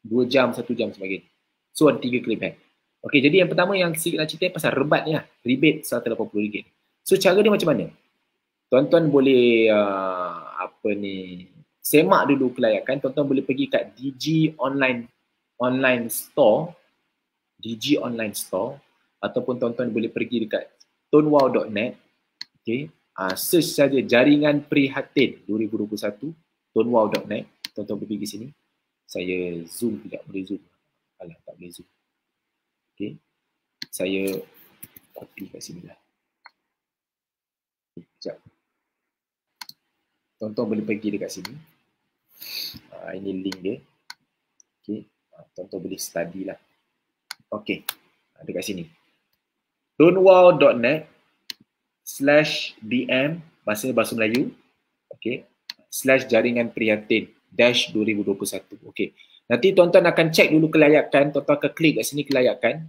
2 jam, 1 jam sebagainya. So ada 3 kelebihan. Okey, jadi yang pertama yang sikit nak cerita pasal rebat ni lah. Rebate RM180. So cara dia macam mana? Tuan-tuan boleh semak dulu kelayakan. Tuan-tuan boleh pergi kat DG Online Store, DG Online Store, ataupun tuan-tuan boleh pergi dekat tonwow.net. Okey, search saja Jaringan Prihatin 2021 tonwow.net. Tuan-tuan boleh pergi sini. Saya zoom tidak boleh zoom. Alah, tak boleh zoom. Okey, saya copy kat sini lah. Sekejap. Tuan-tuan boleh pergi dekat sini. Ini link dia. Okey, tuan-tuan boleh study lah. Okey, dekat sini. tonwow.net/DM, bahasa Melayu. Okey, /jaringan prihatin -2021. Okey. Nanti tuan-tuan akan cek dulu kelayakan, tuan-tuan akan klik kat sini kelayakan.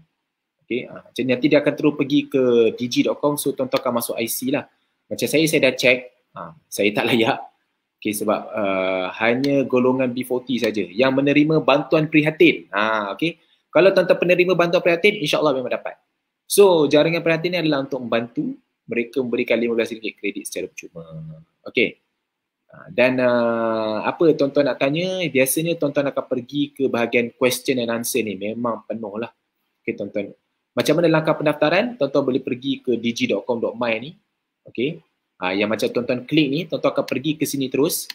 Okey, jadi nanti dia akan terus pergi ke dg.com, so tuan-tuan akan masuk IC lah. Macam saya dah cek, saya tak layak. Okey, sebab hanya golongan B40 saja yang menerima bantuan prihatin. Okey. Kalau tuan-tuan penerima bantuan prihatin, insya-Allah memang dapat. So, jaringan prihatin ni adalah untuk membantu mereka memberikan RM15 kredit secara percuma. Okey. Dan apa tuan-tuan nak tanya, biasanya tuan-tuan akan pergi ke bahagian question and answer ni, memang penuh lah. Okay, tuan-tuan. Macam mana langkah pendaftaran? Tuan-tuan boleh pergi ke dg.com.my ni. Okay. Yang macam tuan-tuan klik ni, tuan-tuan akan pergi ke sini terus.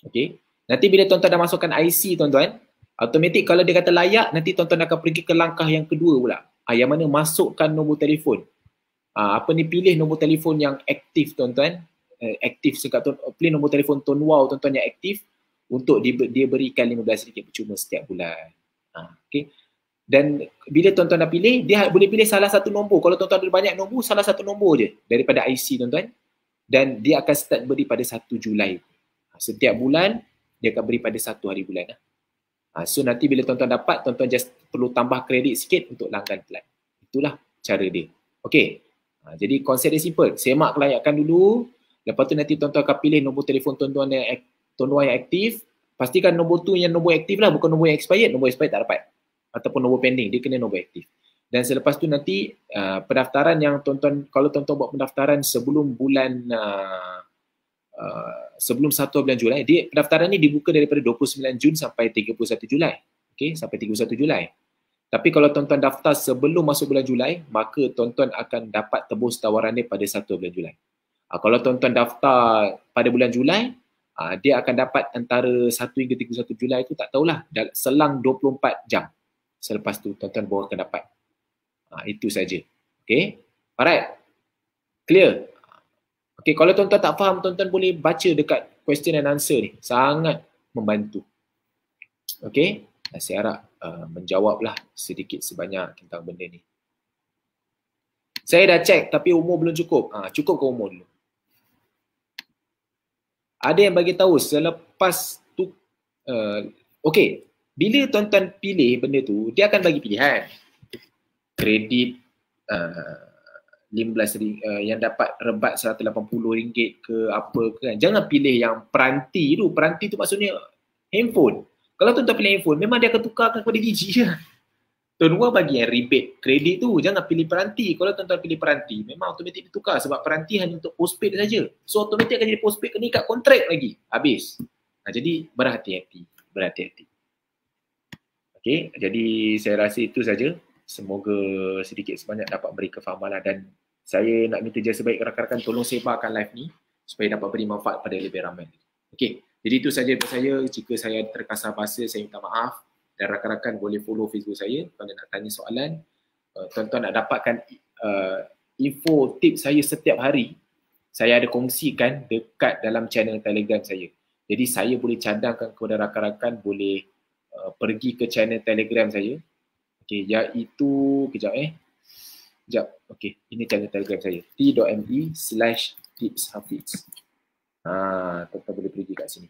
Okay. Nanti bila tuan-tuan dah masukkan IC tuan-tuan, automatik kalau dia kata layak, nanti tuan-tuan akan pergi ke langkah yang kedua pula. Yang mana masukkan nombor telefon. Pilih nombor telefon yang aktif tuan-tuan. Aktif pilih nombor telefon Tonwow tuan-tuan yang aktif untuk dia berikan RM15 percuma setiap bulan. Okay. Dan bila tuan-tuan dah pilih, dia boleh pilih salah satu nombor. Kalau tuan-tuan ada banyak nombor, salah satu nombor je daripada IC tuan-tuan. Dan dia akan start beri pada 1 Julai. Setiap bulan dia akan beri pada 1 hari bulan. So nanti bila tuan-tuan dapat, tuan-tuan just perlu tambah kredit sikit untuk langgan pelan. Itulah cara dia. Okey. Jadi konsep dia simple. Semak kelayakan dulu. Lepas tu nanti tuan-tuan akan pilih nombor telefon tuan-tuan yang aktif. Pastikan nombor tu yang nombor aktif lah, bukan nombor yang expired. Nombor expired tak dapat. Ataupun nombor pending, dia kena nombor aktif. Dan selepas tu nanti pendaftaran yang tuan-tuan, kalau tuan-tuan buat pendaftaran sebelum bulan sebelum 1 bulan Julai, pendaftaran ni dibuka daripada 29 Jun sampai 31 Julai. Okey, sampai 31 Julai. Tapi kalau tuan-tuan daftar sebelum masuk bulan Julai, maka tuan-tuan akan dapat tebus tawaran dia pada 1 bulan Julai. Kalau tuan-tuan daftar pada bulan Julai, dia akan dapat antara 1 hingga 31 Julai tu, tak tahulah, selang 24 jam. Selepas tu tuan-tuan baru akan dapat. Itu saja. Okay. Alright. Clear? Okay, kalau tuan-tuan tak faham, tuan-tuan boleh baca dekat question and answer ni. Sangat membantu. Okay. Saya harap menjawablah sedikit sebanyak tentang benda ni. Saya dah cek tapi umur belum cukup. Cukup ke umur dulu? Ada yang bagi tahu selepas tu, okey, bila tuan-tuan pilih benda tu, dia akan bagi pilihan. Kredit RM15 yang dapat rebat RM180 ke apa ke kan. Jangan pilih yang peranti tu. Peranti tu maksudnya handphone. Kalau tuan-tuan pilih handphone, memang dia akan tukarkan kepada DG je. Tonwow bagi yang rebate kredit tu, jangan pilih peranti. Kalau tuan-tuan pilih peranti, memang automatik ditukar sebab peranti hanya untuk postpaid saja. So automatik akan jadi postpaid, kena ikat kontrak lagi. Habis. Jadi berhati-hati. Okey, jadi saya rasa itu saja. Semoga sedikit sebanyak dapat beri kefahaman dan saya nak minta jasa baik rakan-rakan tolong sebarkan live ni supaya dapat beri manfaat pada lebih ramai. Okey, jadi itu saja dari saya. Jika saya terkasar bahasa, saya minta maaf. Dan rakan-rakan boleh follow Facebook saya kalau nak tanya soalan. Tuan-tuan nak dapatkan info tips saya setiap hari, saya ada kongsikan dekat dalam channel Telegram saya. Jadi saya boleh cadangkan kepada rakan-rakan boleh pergi ke channel Telegram saya. Okey, iaitu kejap. Okey, ini channel Telegram saya. t.me/tipshafiz. Tuan-tuan boleh pergi kat sini.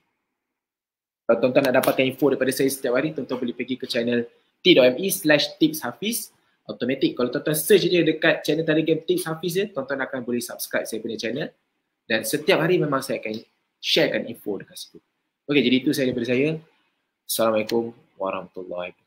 Kalau tuan-tuan nak dapatkan info daripada saya setiap hari, tuan-tuan boleh pergi ke channel t.me/tipshafiz. Automatik kalau tuan-tuan search je dekat channel Telegram Tips Hafiz je, tuan-tuan akan boleh subscribe saya punya channel. Dan setiap hari memang saya akan sharekan info dekat situ. Okey, jadi itu saja daripada saya. Assalamualaikum warahmatullahi wabarakatuh.